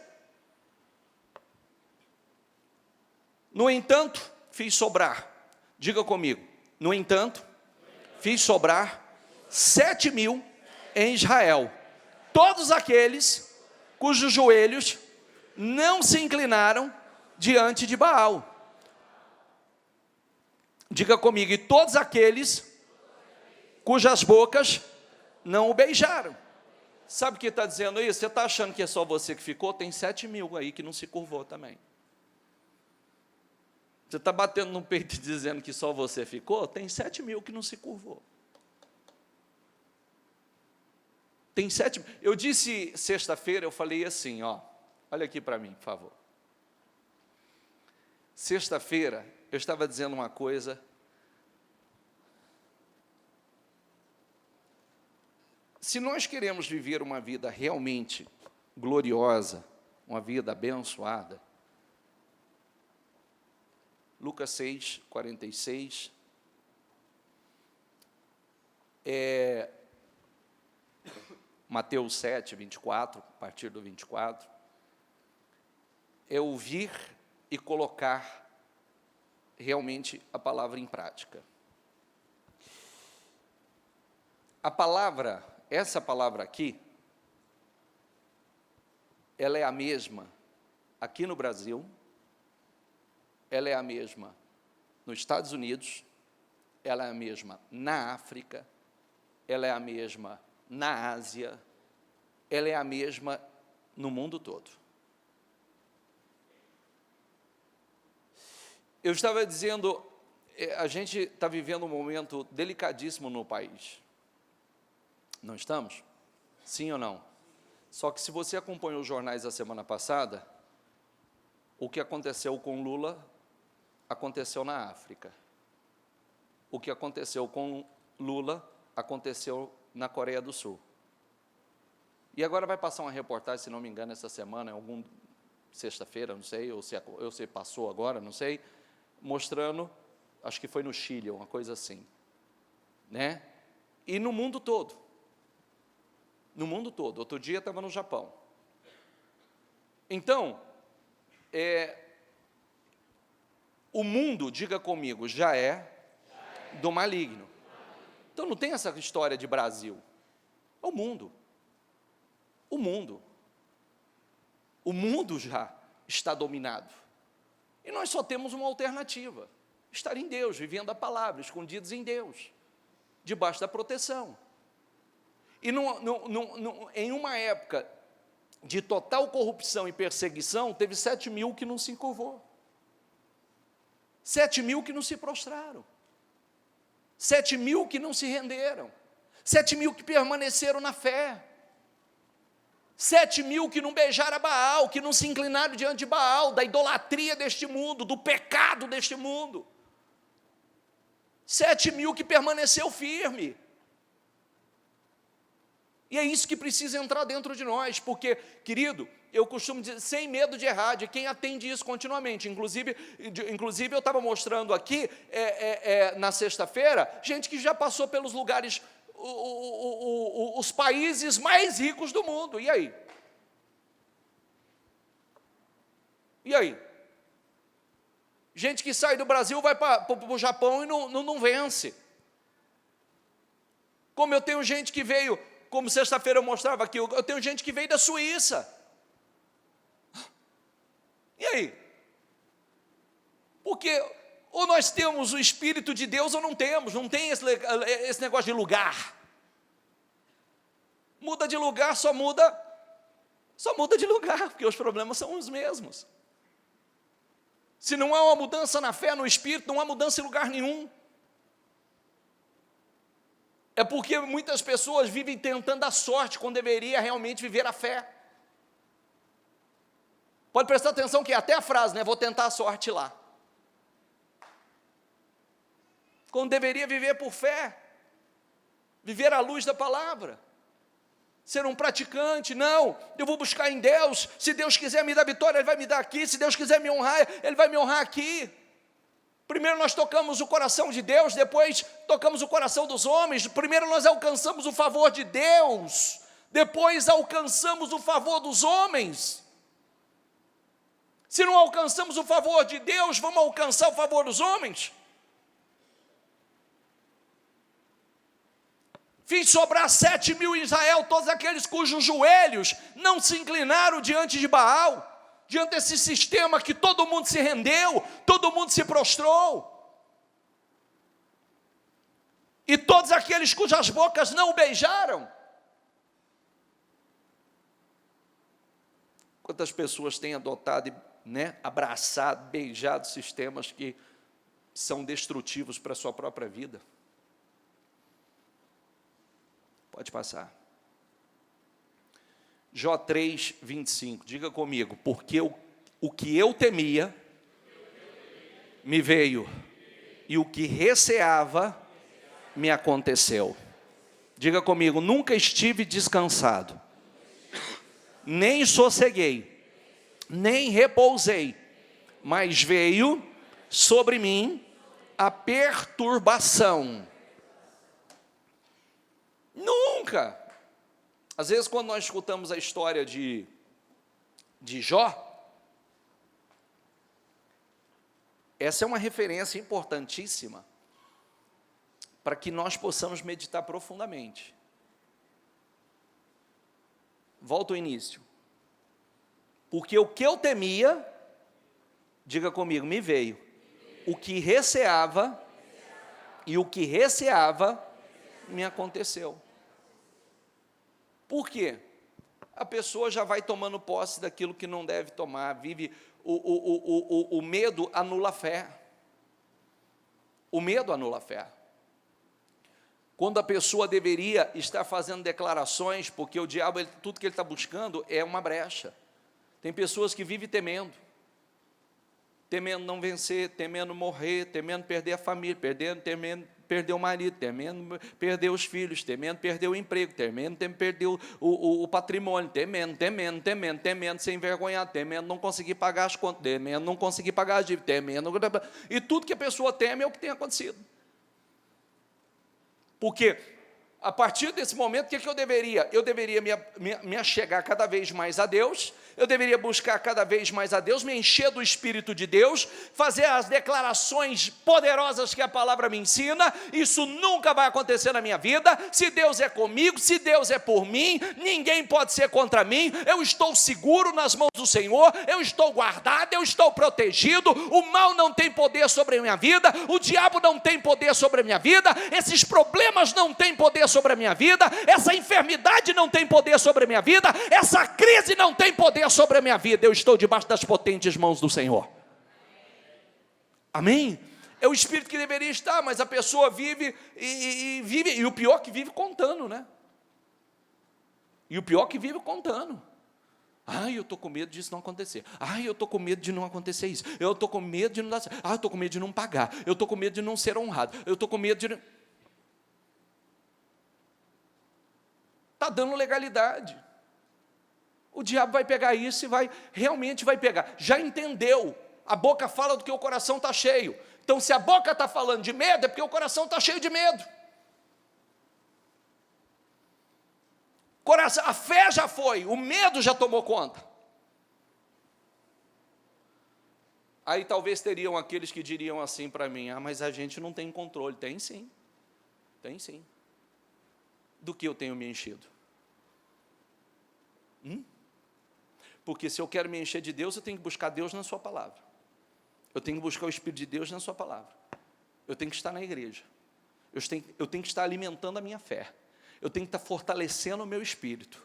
No entanto, fiz sobrar, diga comigo, no entanto, fiz sobrar 7.000 em Israel, todos aqueles cujos joelhos não se inclinaram diante de Baal. Diga comigo, e todos aqueles cujas bocas não o beijaram. Sabe o que está dizendo isso? Você está achando que é só você que ficou? Tem 7.000 aí que não se curvou também. Você está batendo no peito e dizendo que só você ficou? Tem 7.000 que não se curvou. Tem 7.000. Eu disse sexta-feira, eu falei assim, olha aqui para mim, por favor. Sexta-feira, eu estava dizendo uma coisa. Se nós queremos viver uma vida realmente gloriosa, uma vida abençoada, Lucas 6, 46, Mateus 7, 24, a partir do 24, é ouvir e colocar realmente a palavra em prática. A palavra, essa palavra aqui, ela é a mesma aqui no Brasil, ela é a mesma nos Estados Unidos, ela é a mesma na África, ela é a mesma na Ásia, ela é a mesma no mundo todo. Eu estava dizendo, a gente está vivendo um momento delicadíssimo no país. Não estamos? Sim ou não? Só que se você acompanhou os jornais da semana passada, o que aconteceu com Lula, aconteceu na África. O que aconteceu com Lula, aconteceu na Coreia do Sul. E agora vai passar uma reportagem, se não me engano, essa semana, algum sexta-feira, não sei, ou se passou agora, não sei, mostrando, acho que foi no Chile, uma coisa assim, né? E no mundo todo. No mundo todo. Outro dia estava no Japão. Então, o mundo, diga comigo, já é do maligno. Então não tem essa história de Brasil. É o mundo. O mundo. O mundo já está dominado. E nós só temos uma alternativa: estar em Deus, vivendo a palavra, escondidos em Deus, debaixo da proteção. E em uma época de total corrupção e perseguição, teve 7.000 que não se curvou. 7.000 que não se prostraram. 7.000 que não se renderam. 7.000 que permaneceram na fé. 7.000 que não beijaram a Baal, que não se inclinaram diante de Baal, da idolatria deste mundo, do pecado deste mundo. 7.000 que permaneceu firme. E é isso que precisa entrar dentro de nós, porque, querido, eu costumo dizer, sem medo de errar, de quem atende isso continuamente. Inclusive eu estava mostrando aqui, na sexta-feira, gente que já passou pelos lugares os países mais ricos do mundo. E aí? E aí? Gente que sai do Brasil vai para o Japão e não vence. Como eu tenho gente que veio, como sexta-feira eu mostrava aqui, eu tenho gente que veio da Suíça. E aí? Porque ou nós temos o Espírito de Deus ou não temos, não tem esse negócio de lugar. Muda de lugar, só muda de lugar, porque os problemas são os mesmos. Se não há uma mudança na fé, no Espírito, não há mudança em lugar nenhum. É porque muitas pessoas vivem tentando a sorte, quando deveria realmente viver a fé. Pode prestar atenção que até a frase, né? Vou tentar a sorte lá. Quando deveria viver por fé, viver à luz da palavra, ser um praticante. Não, eu vou buscar em Deus. Se Deus quiser me dar vitória, Ele vai me dar aqui. Se Deus quiser me honrar, Ele vai me honrar aqui. Primeiro nós tocamos o coração de Deus, depois tocamos o coração dos homens. Primeiro nós alcançamos o favor de Deus, depois alcançamos o favor dos homens. Se não alcançamos o favor de Deus, vamos alcançar o favor dos homens? Fiz sobrar 7.000 em Israel, todos aqueles cujos joelhos não se inclinaram diante de Baal, diante desse sistema que todo mundo se rendeu, todo mundo se prostrou. E todos aqueles cujas bocas não o beijaram. Quantas pessoas têm adotado, abraçado, beijado sistemas que são destrutivos para a sua própria vida? Pode passar. Jó 3, 25, diga comigo, porque o que eu temia me veio, e o que receava me aconteceu. Diga comigo, nunca estive descansado, nem sosseguei, nem repousei, mas veio sobre mim a perturbação. Nunca. Às vezes, quando nós escutamos a história de Jó, essa é uma referência importantíssima para que nós possamos meditar profundamente. Volta ao início. Porque o que eu temia, diga comigo, me veio. O que receava, e o que receava, me aconteceu. Por quê? A pessoa já vai tomando posse daquilo que não deve tomar, vive, o medo anula a fé. O medo anula a fé. Quando a pessoa deveria estar fazendo declarações, porque o diabo, tudo que ele está buscando é uma brecha. Tem pessoas que vivem temendo não vencer, temendo morrer, temendo perder a família, temendo perder o marido, temendo perder os filhos, temendo perder o emprego, temendo perder o patrimônio, temendo ser envergonhado, temendo não conseguir pagar as contas, temendo não conseguir pagar as dívidas, e tudo que a pessoa teme é o que tem acontecido. Porque a partir desse momento, o que eu deveria? Eu deveria me achegar cada vez mais a Deus, eu deveria buscar cada vez mais a Deus, me encher do Espírito de Deus, fazer as declarações poderosas que a palavra me ensina. Isso nunca vai acontecer na minha vida. Se Deus é comigo, se Deus é por mim, ninguém pode ser contra mim. Eu estou seguro nas mãos do Senhor, eu estou guardado, eu estou protegido. O mal não tem poder sobre a minha vida, o diabo não tem poder sobre a minha vida, esses problemas não têm poder sobre a minha vida, essa enfermidade não tem poder sobre a minha vida, essa crise não tem poder sobre a minha vida. Eu estou debaixo das potentes mãos do Senhor. Amém? É o Espírito que deveria estar, mas a pessoa vive e o pior que vive contando, né? E o pior que vive contando. Ai, eu estou com medo disso não acontecer. Ai, eu estou com medo de não acontecer isso. Eu estou com medo de não dar certo. Ah, eu estou com medo de não pagar. Eu estou com medo de não ser honrado. Eu estou com medo de... Está dando legalidade. O diabo vai pegar isso e realmente vai pegar. Já entendeu? A boca fala do que o coração está cheio. Então, se a boca está falando de medo, é porque o coração está cheio de medo. Coração, a fé já foi, o medo já tomou conta. Aí talvez teriam aqueles que diriam assim para mim: ah, mas a gente não tem controle. Tem sim, tem sim. Do que eu tenho me enchido? Porque se eu quero me encher de Deus, eu tenho que buscar Deus na sua palavra. Eu tenho que buscar o Espírito de Deus na sua palavra. Eu tenho que estar na igreja. Eu tenho que estar alimentando a minha fé. Eu tenho que estar fortalecendo o meu espírito.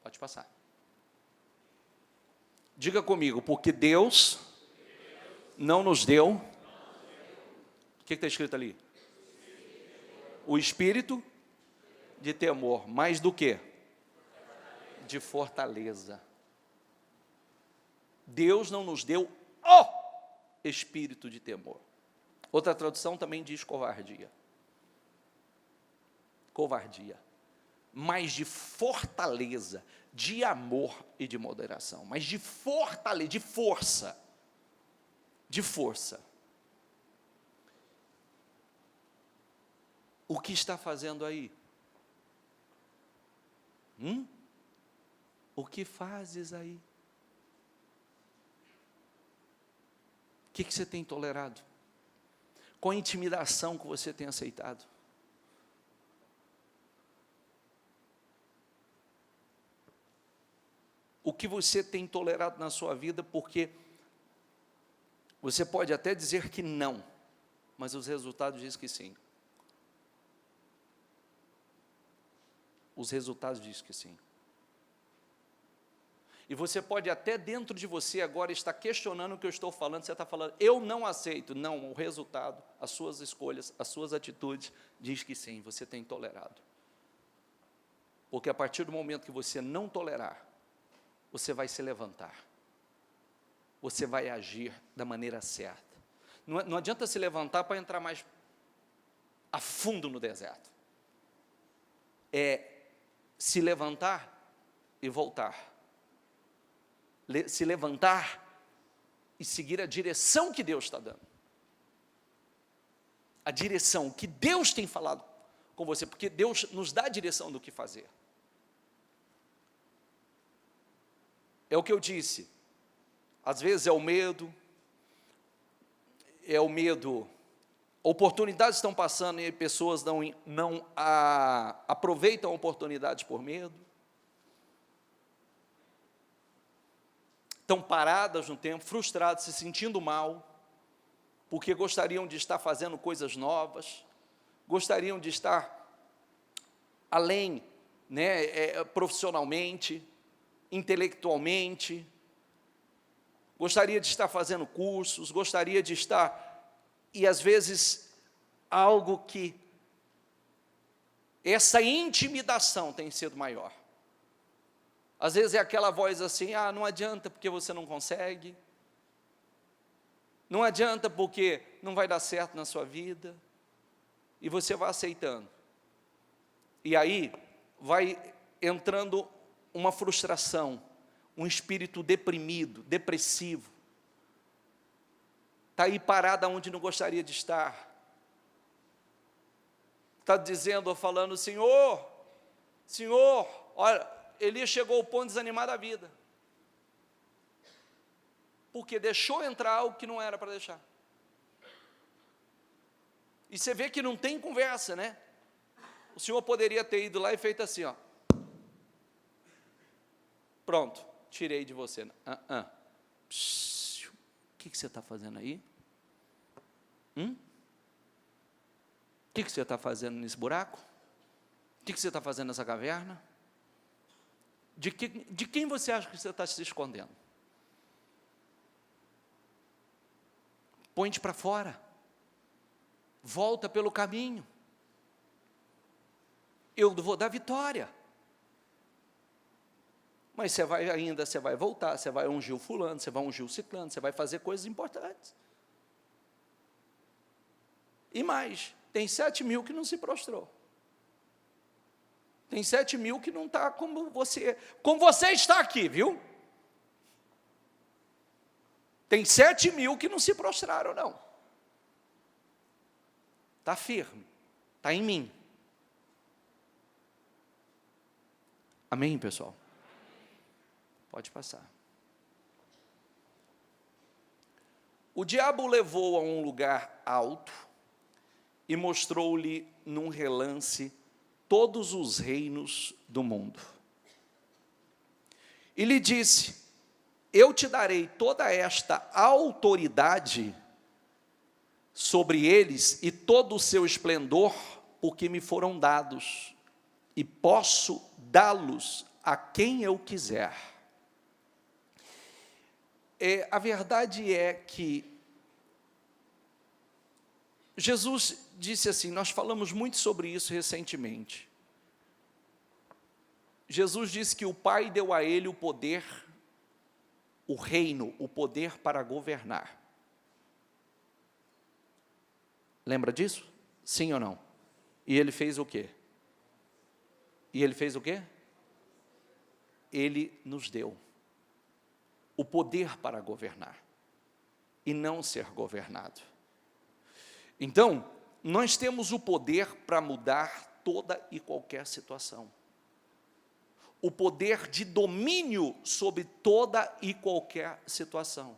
Pode passar. Diga comigo, porque Deus não nos deu. O que está escrito ali? O espírito de temor, mais do que? De fortaleza. Deus não nos deu o espírito de temor. Outra tradução também diz covardia. Covardia. Mas de fortaleza, de amor e de moderação. Mas de fortaleza, de força. De força. O que está fazendo aí? O que fazes aí? O que você tem tolerado? Qual a intimidação que você tem aceitado? O que você tem tolerado na sua vida, porque você pode até dizer que não, mas os resultados dizem que sim. Os resultados dizem que sim. E você pode até dentro de você agora estar questionando o que eu estou falando, você está falando, eu não aceito. Não, o resultado, as suas escolhas, as suas atitudes, diz que sim, você tem tolerado. Porque a partir do momento que você não tolerar, você vai se levantar. Você vai agir da maneira certa. Não adianta se levantar para entrar mais a fundo no deserto. É se levantar e voltar. Se levantar e seguir a direção que Deus está dando. A direção que Deus tem falado com você, porque Deus nos dá a direção do que fazer. É o que eu disse, às vezes é o medo, oportunidades estão passando e pessoas não aproveitam oportunidades por medo. Estão paradas no tempo, frustradas, se sentindo mal, porque gostariam de estar fazendo coisas novas, gostariam de estar além, profissionalmente, intelectualmente, gostaria de estar fazendo cursos, gostaria de estar, e às vezes, algo que, essa intimidação tem sido maior. Às vezes é aquela voz assim, não adianta porque você não consegue, não adianta porque não vai dar certo na sua vida, e você vai aceitando, e aí vai entrando uma frustração, um espírito deprimido, depressivo, está aí parado onde não gostaria de estar, está dizendo ou falando, Senhor, olha, Elias chegou ao ponto de desanimar da vida, porque deixou entrar algo que não era para deixar, e você vê que não tem conversa, o Senhor poderia ter ido lá e feito assim, pronto, tirei de você, o que você está fazendo aí? O que você está fazendo nesse buraco? O que você está fazendo nessa caverna? De quem você acha que você está se escondendo? Põe-te para fora. Volta pelo caminho. Eu vou dar vitória. Mas você vai voltar, você vai ungir o fulano, você vai ungir o ciclano, você vai fazer coisas importantes. E mais, tem 7.000 que não se prostrou. Tem 7.000 que não está como você está aqui, viu? Tem 7.000 que não se prostraram, não. Está firme, está em mim. Amém, pessoal? Pode passar. O diabo o levou a um lugar alto e mostrou-lhe num relance todos os reinos do mundo. E lhe disse: eu te darei toda esta autoridade sobre eles e todo o seu esplendor, porque me foram dados, e posso dá-los a quem eu quiser. A verdade é que Jesus disse assim, nós falamos muito sobre isso recentemente. Jesus disse que o Pai deu a ele o poder, o reino, o poder para governar. Lembra disso? Sim ou não? E ele fez o quê? Ele nos deu o poder para governar e não ser governado. Então, nós temos o poder para mudar toda e qualquer situação. O poder de domínio sobre toda e qualquer situação.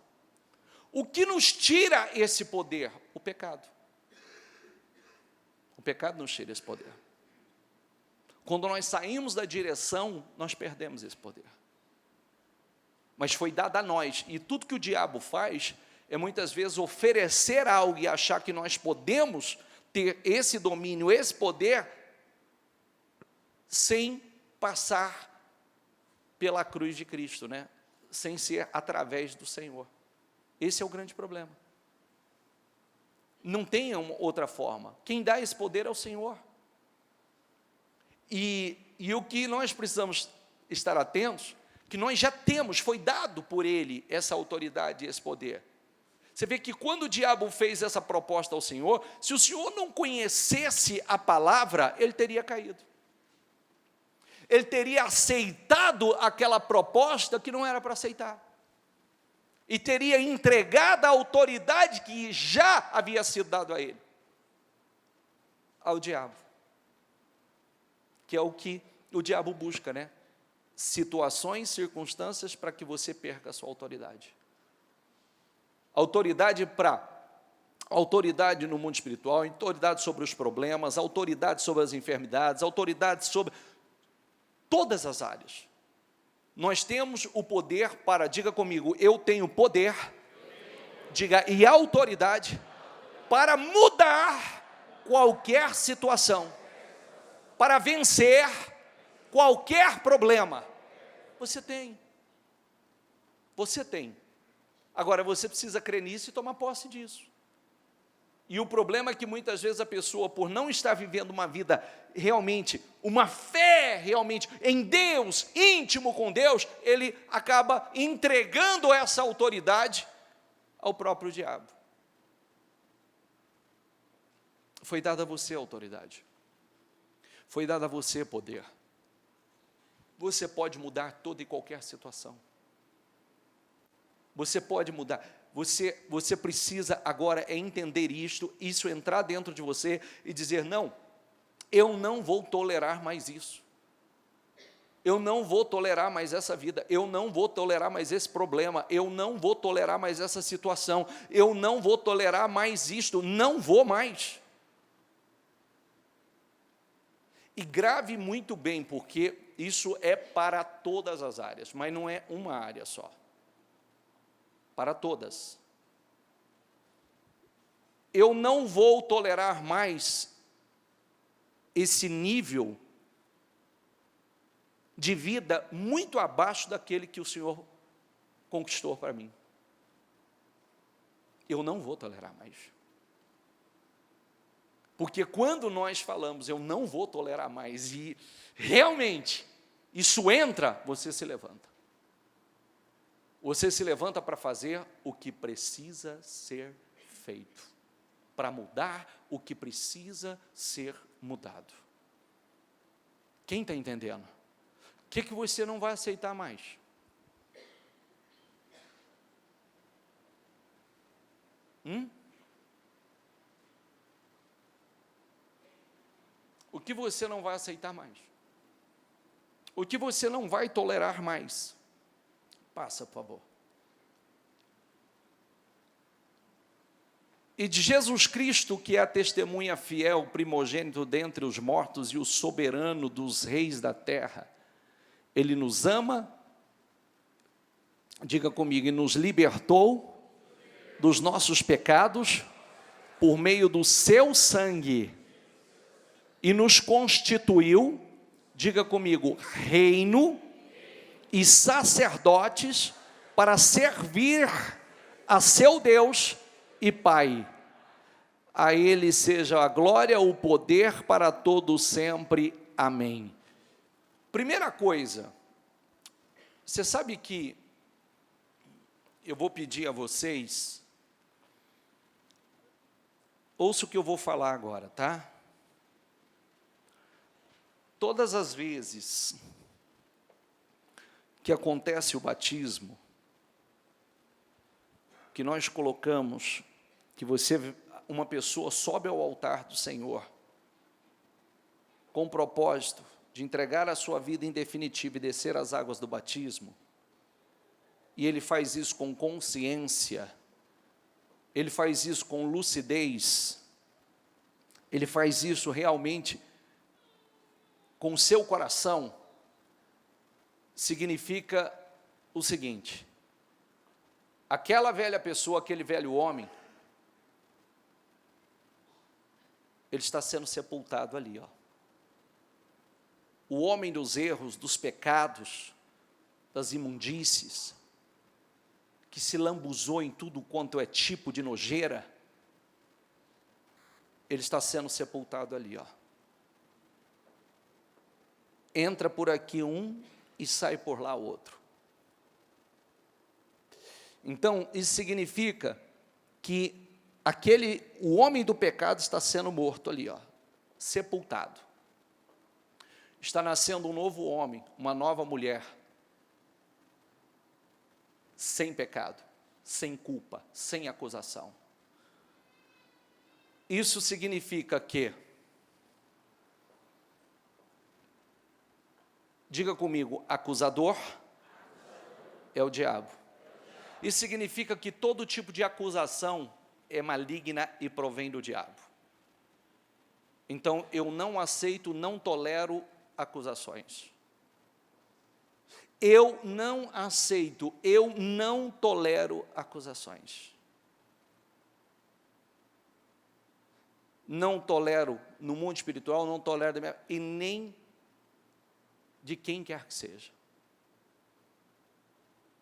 O que nos tira esse poder? O pecado. O pecado nos tira esse poder. Quando nós saímos da direção, nós perdemos esse poder. Mas foi dado a nós, e tudo que o diabo faz é muitas vezes oferecer algo e achar que nós podemos ter esse domínio, esse poder, sem passar pela cruz de Cristo, né? Sem ser através do Senhor. Esse é o grande problema. Não tem outra forma. Quem dá esse poder é o Senhor. E o que nós precisamos estar atentos, que nós já temos, foi dado por Ele essa autoridade e esse poder. Você vê que quando o diabo fez essa proposta ao Senhor, se o Senhor não conhecesse a palavra, ele teria caído. Ele teria aceitado aquela proposta que não era para aceitar. E teria entregado a autoridade que já havia sido dado a ele, ao diabo. Que é o que o diabo busca, né? Situações, circunstâncias para que você perca a sua autoridade. Autoridade no mundo espiritual, autoridade sobre os problemas, autoridade sobre as enfermidades, autoridade sobre todas as áreas. Nós temos o poder para, diga comigo, eu tenho poder, diga, e autoridade para mudar qualquer situação, para vencer qualquer problema. Você tem. Agora, você precisa crer nisso e tomar posse disso. E o problema é que muitas vezes a pessoa, por não estar vivendo uma vida realmente, uma fé realmente em Deus, íntimo com Deus, ele acaba entregando essa autoridade ao próprio diabo. Foi dada a você a autoridade. Foi dado a você poder. Você pode mudar toda e qualquer situação. Você pode mudar. Você precisa agora entender isto, isso entrar dentro de você e dizer, não, eu não vou tolerar mais isso. Eu não vou tolerar mais essa vida. Eu não vou tolerar mais esse problema. Eu não vou tolerar mais essa situação. Eu não vou tolerar mais isto. Não vou mais. E grave muito bem, porque isso é para todas as áreas, mas não é uma área só. Para todas. Eu não vou tolerar mais esse nível de vida muito abaixo daquele que o Senhor conquistou para mim. Eu não vou tolerar mais. Porque quando nós falamos, eu não vou tolerar mais, e realmente isso entra, você se levanta. Você se levanta para fazer o que precisa ser feito, para mudar o que precisa ser mudado. Quem está entendendo? O que você não vai aceitar mais? O que você não vai aceitar mais? O que você não vai tolerar mais? Passa, por favor. E de Jesus Cristo, que é a testemunha fiel, primogênito dentre os mortos e o soberano dos reis da terra, Ele nos ama, diga comigo, e nos libertou dos nossos pecados por meio do seu sangue e nos constituiu, diga comigo, reino e sacerdotes para servir a seu Deus e Pai. A Ele seja a glória, o poder para todo sempre. Amém. Primeira coisa, você sabe que eu vou pedir a vocês, ouça o que eu vou falar agora, tá? Todas as vezes que acontece o batismo, que nós colocamos, que uma pessoa sobe ao altar do Senhor, com o propósito de entregar a sua vida em definitivo e descer as águas do batismo, e ele faz isso com consciência, ele faz isso com lucidez, ele faz isso realmente com o seu coração, significa o seguinte: aquela velha pessoa, aquele velho homem, ele está sendo sepultado ali, ó. O homem dos erros, dos pecados, das imundícies, que se lambuzou em tudo quanto é tipo de nojeira, ele está sendo sepultado ali, ó. Entra por aqui um e sai por lá outro. Então, isso significa que o homem do pecado está sendo morto ali, ó, sepultado. Está nascendo um novo homem, uma nova mulher, sem pecado, sem culpa, sem acusação. Isso significa que, diga comigo, acusador é o diabo. Isso significa que todo tipo de acusação é maligna e provém do diabo. Então, eu não aceito, não tolero acusações. Eu não aceito, eu não tolero acusações. Não tolero no mundo espiritual, não tolero da minha, e nem de quem quer que seja.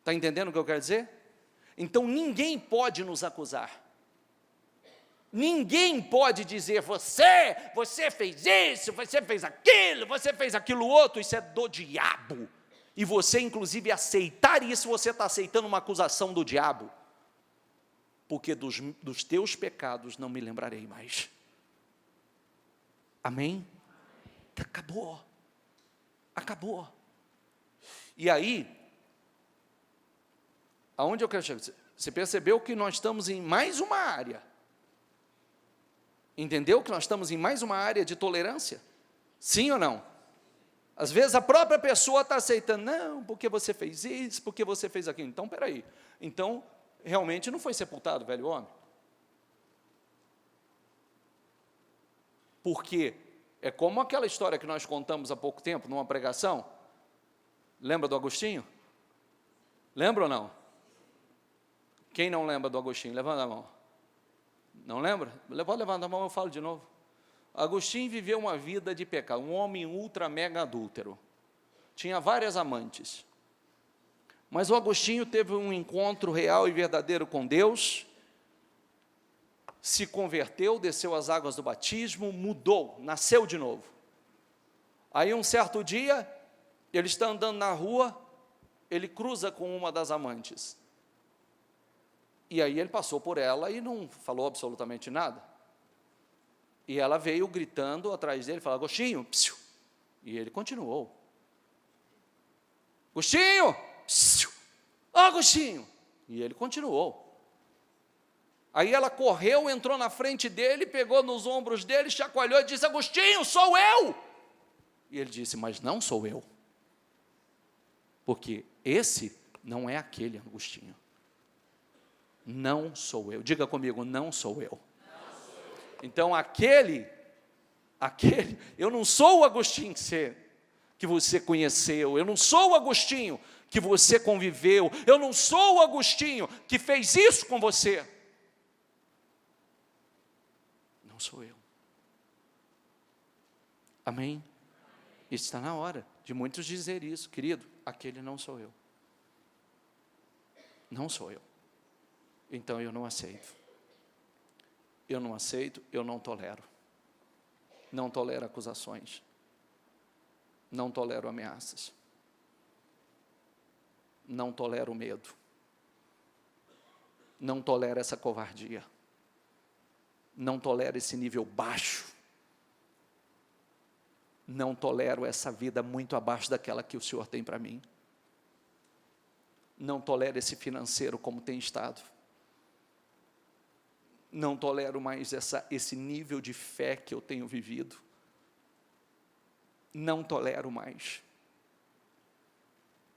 Está entendendo o que eu quero dizer? Então ninguém pode nos acusar. Ninguém pode dizer, você fez isso, você fez aquilo outro, isso é do diabo. E você, inclusive, aceitar isso, você está aceitando uma acusação do diabo. Porque dos teus pecados não me lembrarei mais. Amém? Acabou. Acabou. E aí, aonde eu quero chegar? Você percebeu que nós estamos em mais uma área. Entendeu que nós estamos em mais uma área de tolerância? Sim ou não? Às vezes a própria pessoa está aceitando, não, porque você fez isso, porque você fez aquilo. Então, peraí. Então, realmente não foi sepultado, velho homem? Porque é como aquela história que nós contamos há pouco tempo, numa pregação. Lembra do Agostinho? Lembra ou não? Quem não lembra do Agostinho? Levanta a mão. Não lembra? Pode levantar a mão, eu falo de novo. Agostinho viveu uma vida de pecado, um homem ultra mega adúltero. Tinha várias amantes. Mas o Agostinho teve um encontro real e verdadeiro com Deus, se converteu, desceu as águas do batismo, mudou, nasceu de novo. Aí um certo dia, ele está andando na rua, ele cruza com uma das amantes. E aí ele passou por ela e não falou absolutamente nada. E ela veio gritando atrás dele, falando, Agostinho, psiu. E ele continuou. Agostinho, psiu. Agostinho. E ele continuou. Aí ela correu, entrou na frente dele, pegou nos ombros dele, chacoalhou e disse: Agostinho, sou eu! E ele disse: mas não sou eu, porque esse não é aquele Agostinho. Não sou eu. Diga comigo: não sou eu. Então aquele, eu não sou o Agostinho que você conheceu, eu não sou o Agostinho que você conviveu, eu não sou o Agostinho que fez isso com você. Não sou eu. Amém? Está na hora de muitos dizer isso, querido, aquele não sou eu. Não sou eu. Então eu não aceito. Eu não aceito, eu não tolero. Não tolero acusações. Não tolero ameaças. Não tolero medo. Não tolero essa covardia. Não tolero esse nível baixo. Não tolero essa vida muito abaixo daquela que o Senhor tem para mim. Não tolero esse financeiro como tem estado. Não tolero mais esse nível de fé que eu tenho vivido. Não tolero mais.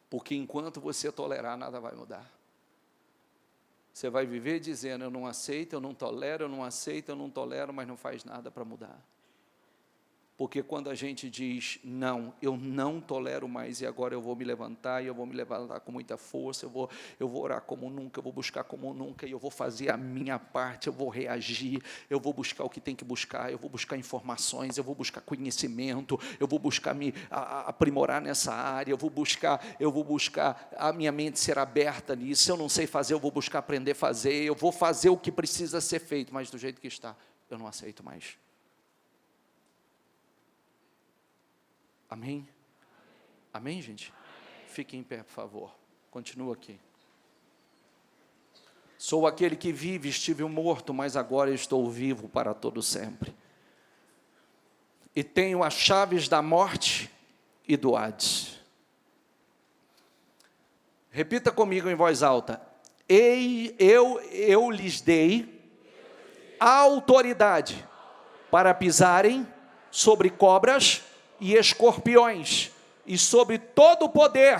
Porque enquanto você tolerar, nada vai mudar. Você vai viver dizendo: eu não aceito, eu não tolero, eu não aceito, eu não tolero, mas não faz nada para mudar. Porque quando a gente diz: não, eu não tolero mais, e agora eu vou me levantar, e eu vou me levantar com muita força, eu vou orar como nunca, eu vou buscar como nunca, e eu vou fazer a minha parte, eu vou reagir, eu vou buscar o que tem que buscar, eu vou buscar informações, eu vou buscar conhecimento, eu vou buscar me aprimorar nessa área, eu vou buscar a minha mente ser aberta nisso. Se eu não sei fazer, eu vou buscar aprender a fazer, eu vou fazer o que precisa ser feito, mas do jeito que está, eu não aceito mais. Amém? Amém, gente? Amém. Fique em pé, por favor. Continua aqui. Sou aquele que vive, estive morto, mas agora estou vivo para todo sempre. E tenho as chaves da morte e do Hades. Repita comigo em voz alta. Eu lhes dei a autoridade para pisarem sobre cobras e escorpiões, e sobre todo o poder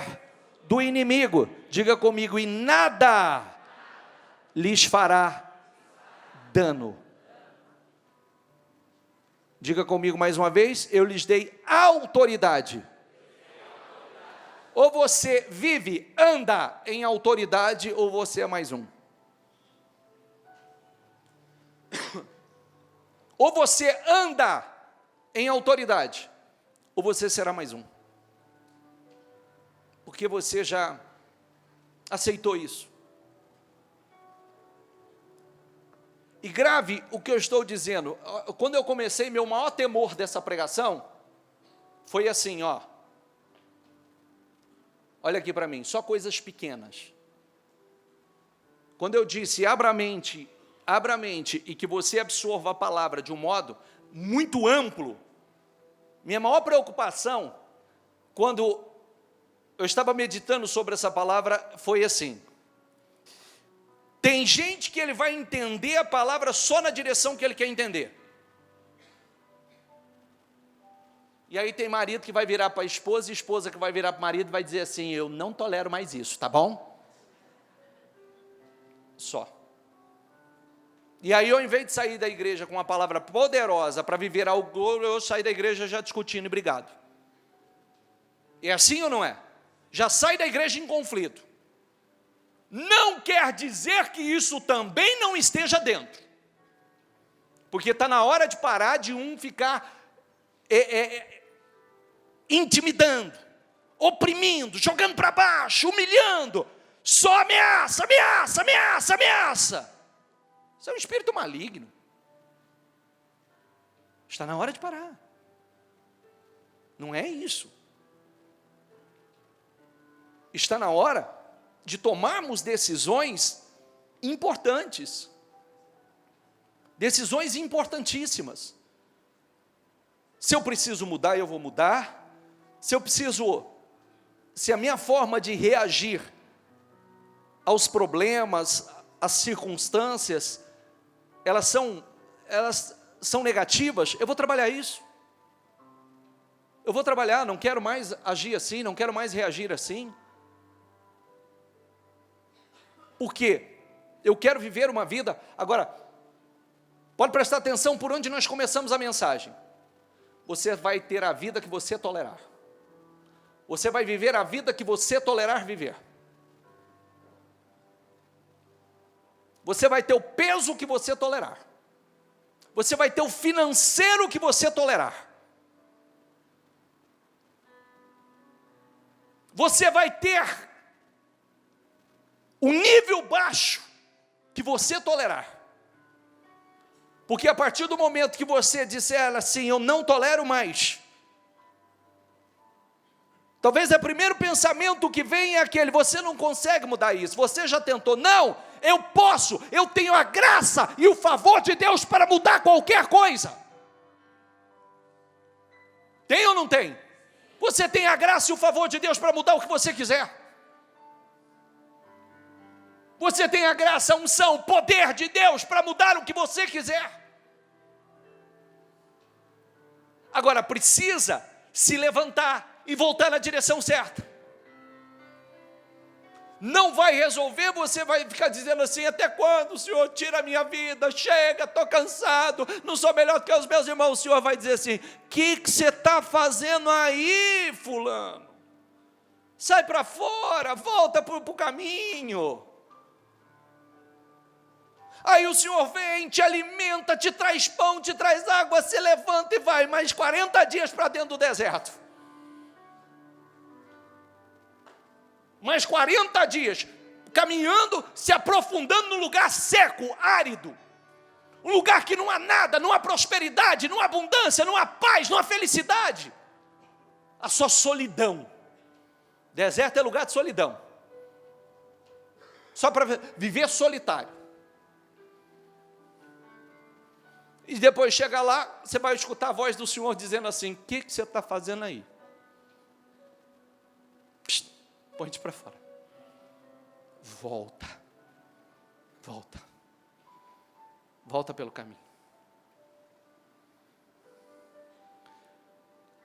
do inimigo. Diga comigo: e nada lhes fará dano. Diga comigo mais uma vez: eu lhes dei autoridade. Ou você vive, anda em autoridade, ou você é mais um. Ou você anda em autoridade, ou você será mais um. Porque você já aceitou isso. E grave o que eu estou dizendo. Quando eu comecei, meu maior temor dessa pregação foi assim, ó. Olha aqui para mim, só coisas pequenas. Quando eu disse abra a mente, e que você absorva a palavra de um modo muito amplo, minha maior preocupação, quando eu estava meditando sobre essa palavra, foi assim: tem gente que ele vai entender a palavra só na direção que ele quer entender. E aí tem marido que vai virar para a esposa, e esposa que vai virar para o marido e vai dizer assim: eu não tolero mais isso, tá bom? Só. E aí, ao invés de sair da igreja com uma palavra poderosa para viver algo, eu saí da igreja já discutindo e brigado. É assim ou não é? Já sai da igreja em conflito. Não quer dizer que isso também não esteja dentro. Porque está na hora de parar de um ficar intimidando, oprimindo, jogando para baixo, humilhando. Só ameaça, ameaça, ameaça, ameaça. Isso é um espírito maligno. Está na hora de parar. Não é isso. Está na hora de tomarmos decisões importantes. Decisões importantíssimas. Se eu preciso mudar, eu vou mudar. Se a minha forma de reagir aos problemas, às circunstâncias, elas são negativas, eu vou trabalhar isso. Eu vou trabalhar, não quero mais agir assim, não quero mais reagir assim. Por quê? Eu quero viver uma vida. Agora, pode prestar atenção por onde nós começamos a mensagem. Você vai ter a vida que você tolerar. Você vai viver a vida que você tolerar viver. Você vai ter o peso que você tolerar. Você vai ter o financeiro que você tolerar. Você vai ter o nível baixo que você tolerar. Porque a partir do momento que você disser assim, eu não tolero mais, talvez o primeiro pensamento que vem é aquele, você não consegue mudar isso, você já tentou. Não, eu posso, eu tenho a graça e o favor de Deus para mudar qualquer coisa. Tem ou não tem? Você tem a graça e o favor de Deus para mudar o que você quiser. Você tem a graça, a unção, o poder de Deus para mudar o que você quiser. Agora precisa se levantar e voltar na direção certa. Não vai resolver, você vai ficar dizendo assim, até quando o Senhor tira a minha vida? Chega, estou cansado, não sou melhor do que os meus irmãos. O Senhor vai dizer assim, o que você está fazendo aí, fulano? Sai para fora, volta para o caminho. Aí o Senhor vem, te alimenta, te traz pão, te traz água, você levanta e vai mais 40 dias para dentro do deserto. Mais 40 dias, caminhando, se aprofundando no lugar seco, árido. Um lugar que não há nada, não há prosperidade, não há abundância, não há paz, não há felicidade. A sua solidão. Deserto é lugar de solidão. Só para viver solitário. E depois chega lá, você vai escutar a voz do Senhor dizendo assim, o que você está fazendo aí? Psst, põe-te para fora. Volta. Volta. Volta pelo caminho.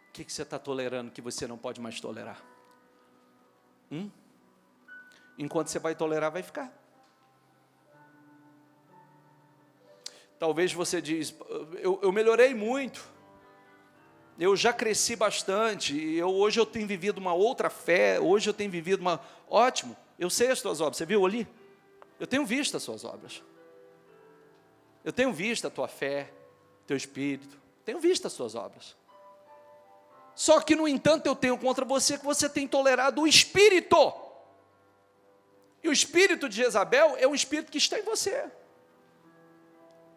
O que você está tolerando que você não pode mais tolerar? Enquanto você vai tolerar, vai ficar. Talvez você diz, eu melhorei muito, eu já cresci bastante, hoje eu tenho vivido uma outra fé, hoje eu tenho vivido uma... Ótimo, eu sei as tuas obras, você viu ali? Eu tenho visto as suas obras. Eu tenho visto a tua fé, teu espírito, tenho visto as suas obras. Só que, no entanto, eu tenho contra você que você tem tolerado o espírito. E o espírito de Jezabel é um espírito que está em você.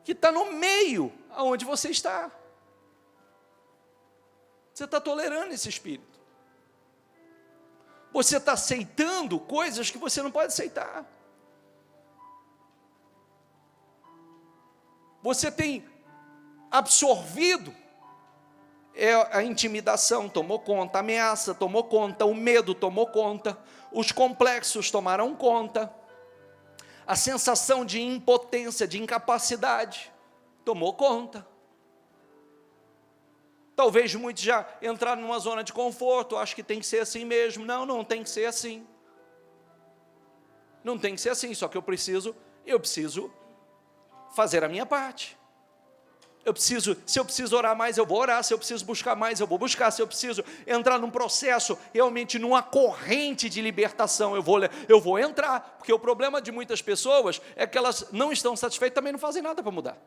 Que está no meio aonde você está. Você está tolerando esse espírito. Você está aceitando coisas que você não pode aceitar. Você tem absorvido, a intimidação tomou conta, a ameaça tomou conta, o medo tomou conta, os complexos tomaram conta, a sensação de impotência, de incapacidade, tomou conta. Talvez muitos já entraram numa zona de conforto, acho que tem que ser assim mesmo. Não, não tem que ser assim. Não tem que ser assim, só que eu preciso fazer a minha parte. Se eu preciso orar mais, eu vou orar. Se eu preciso buscar mais, eu vou buscar. Se eu preciso entrar num processo, realmente numa corrente de libertação, eu vou entrar. Porque o problema de muitas pessoas é que elas não estão satisfeitas, também não fazem nada para mudar.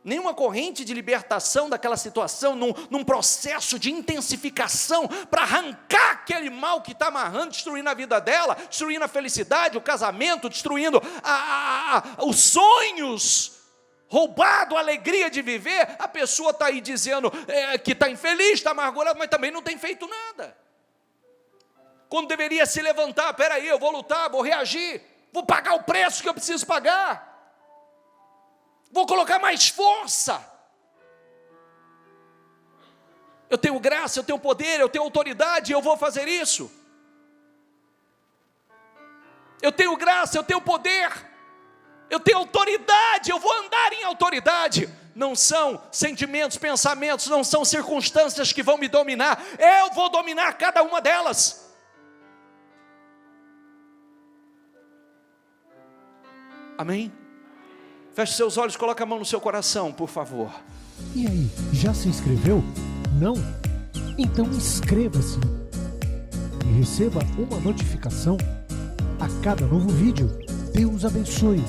Nenhuma corrente de libertação daquela situação, num processo de intensificação, para arrancar aquele mal que está amarrando, destruindo a vida dela, destruindo a felicidade, o casamento, destruindo os sonhos, roubado a alegria de viver. A pessoa está aí dizendo que está infeliz, está amargurada, mas também não tem feito nada. Quando deveria se levantar, peraí, eu vou lutar, vou reagir, vou pagar o preço que eu preciso pagar. Vou colocar mais força. Eu tenho graça, eu tenho poder, eu tenho autoridade, eu vou fazer isso. Eu tenho graça, eu tenho poder, eu tenho autoridade, eu vou andar em autoridade. Não são sentimentos, pensamentos, não são circunstâncias que vão me dominar, eu vou dominar cada uma delas. Amém? Feche seus olhos, coloque a mão no seu coração, por favor. E aí, já se inscreveu? Não? Então inscreva-se e receba uma notificação a cada novo vídeo. Deus abençoe.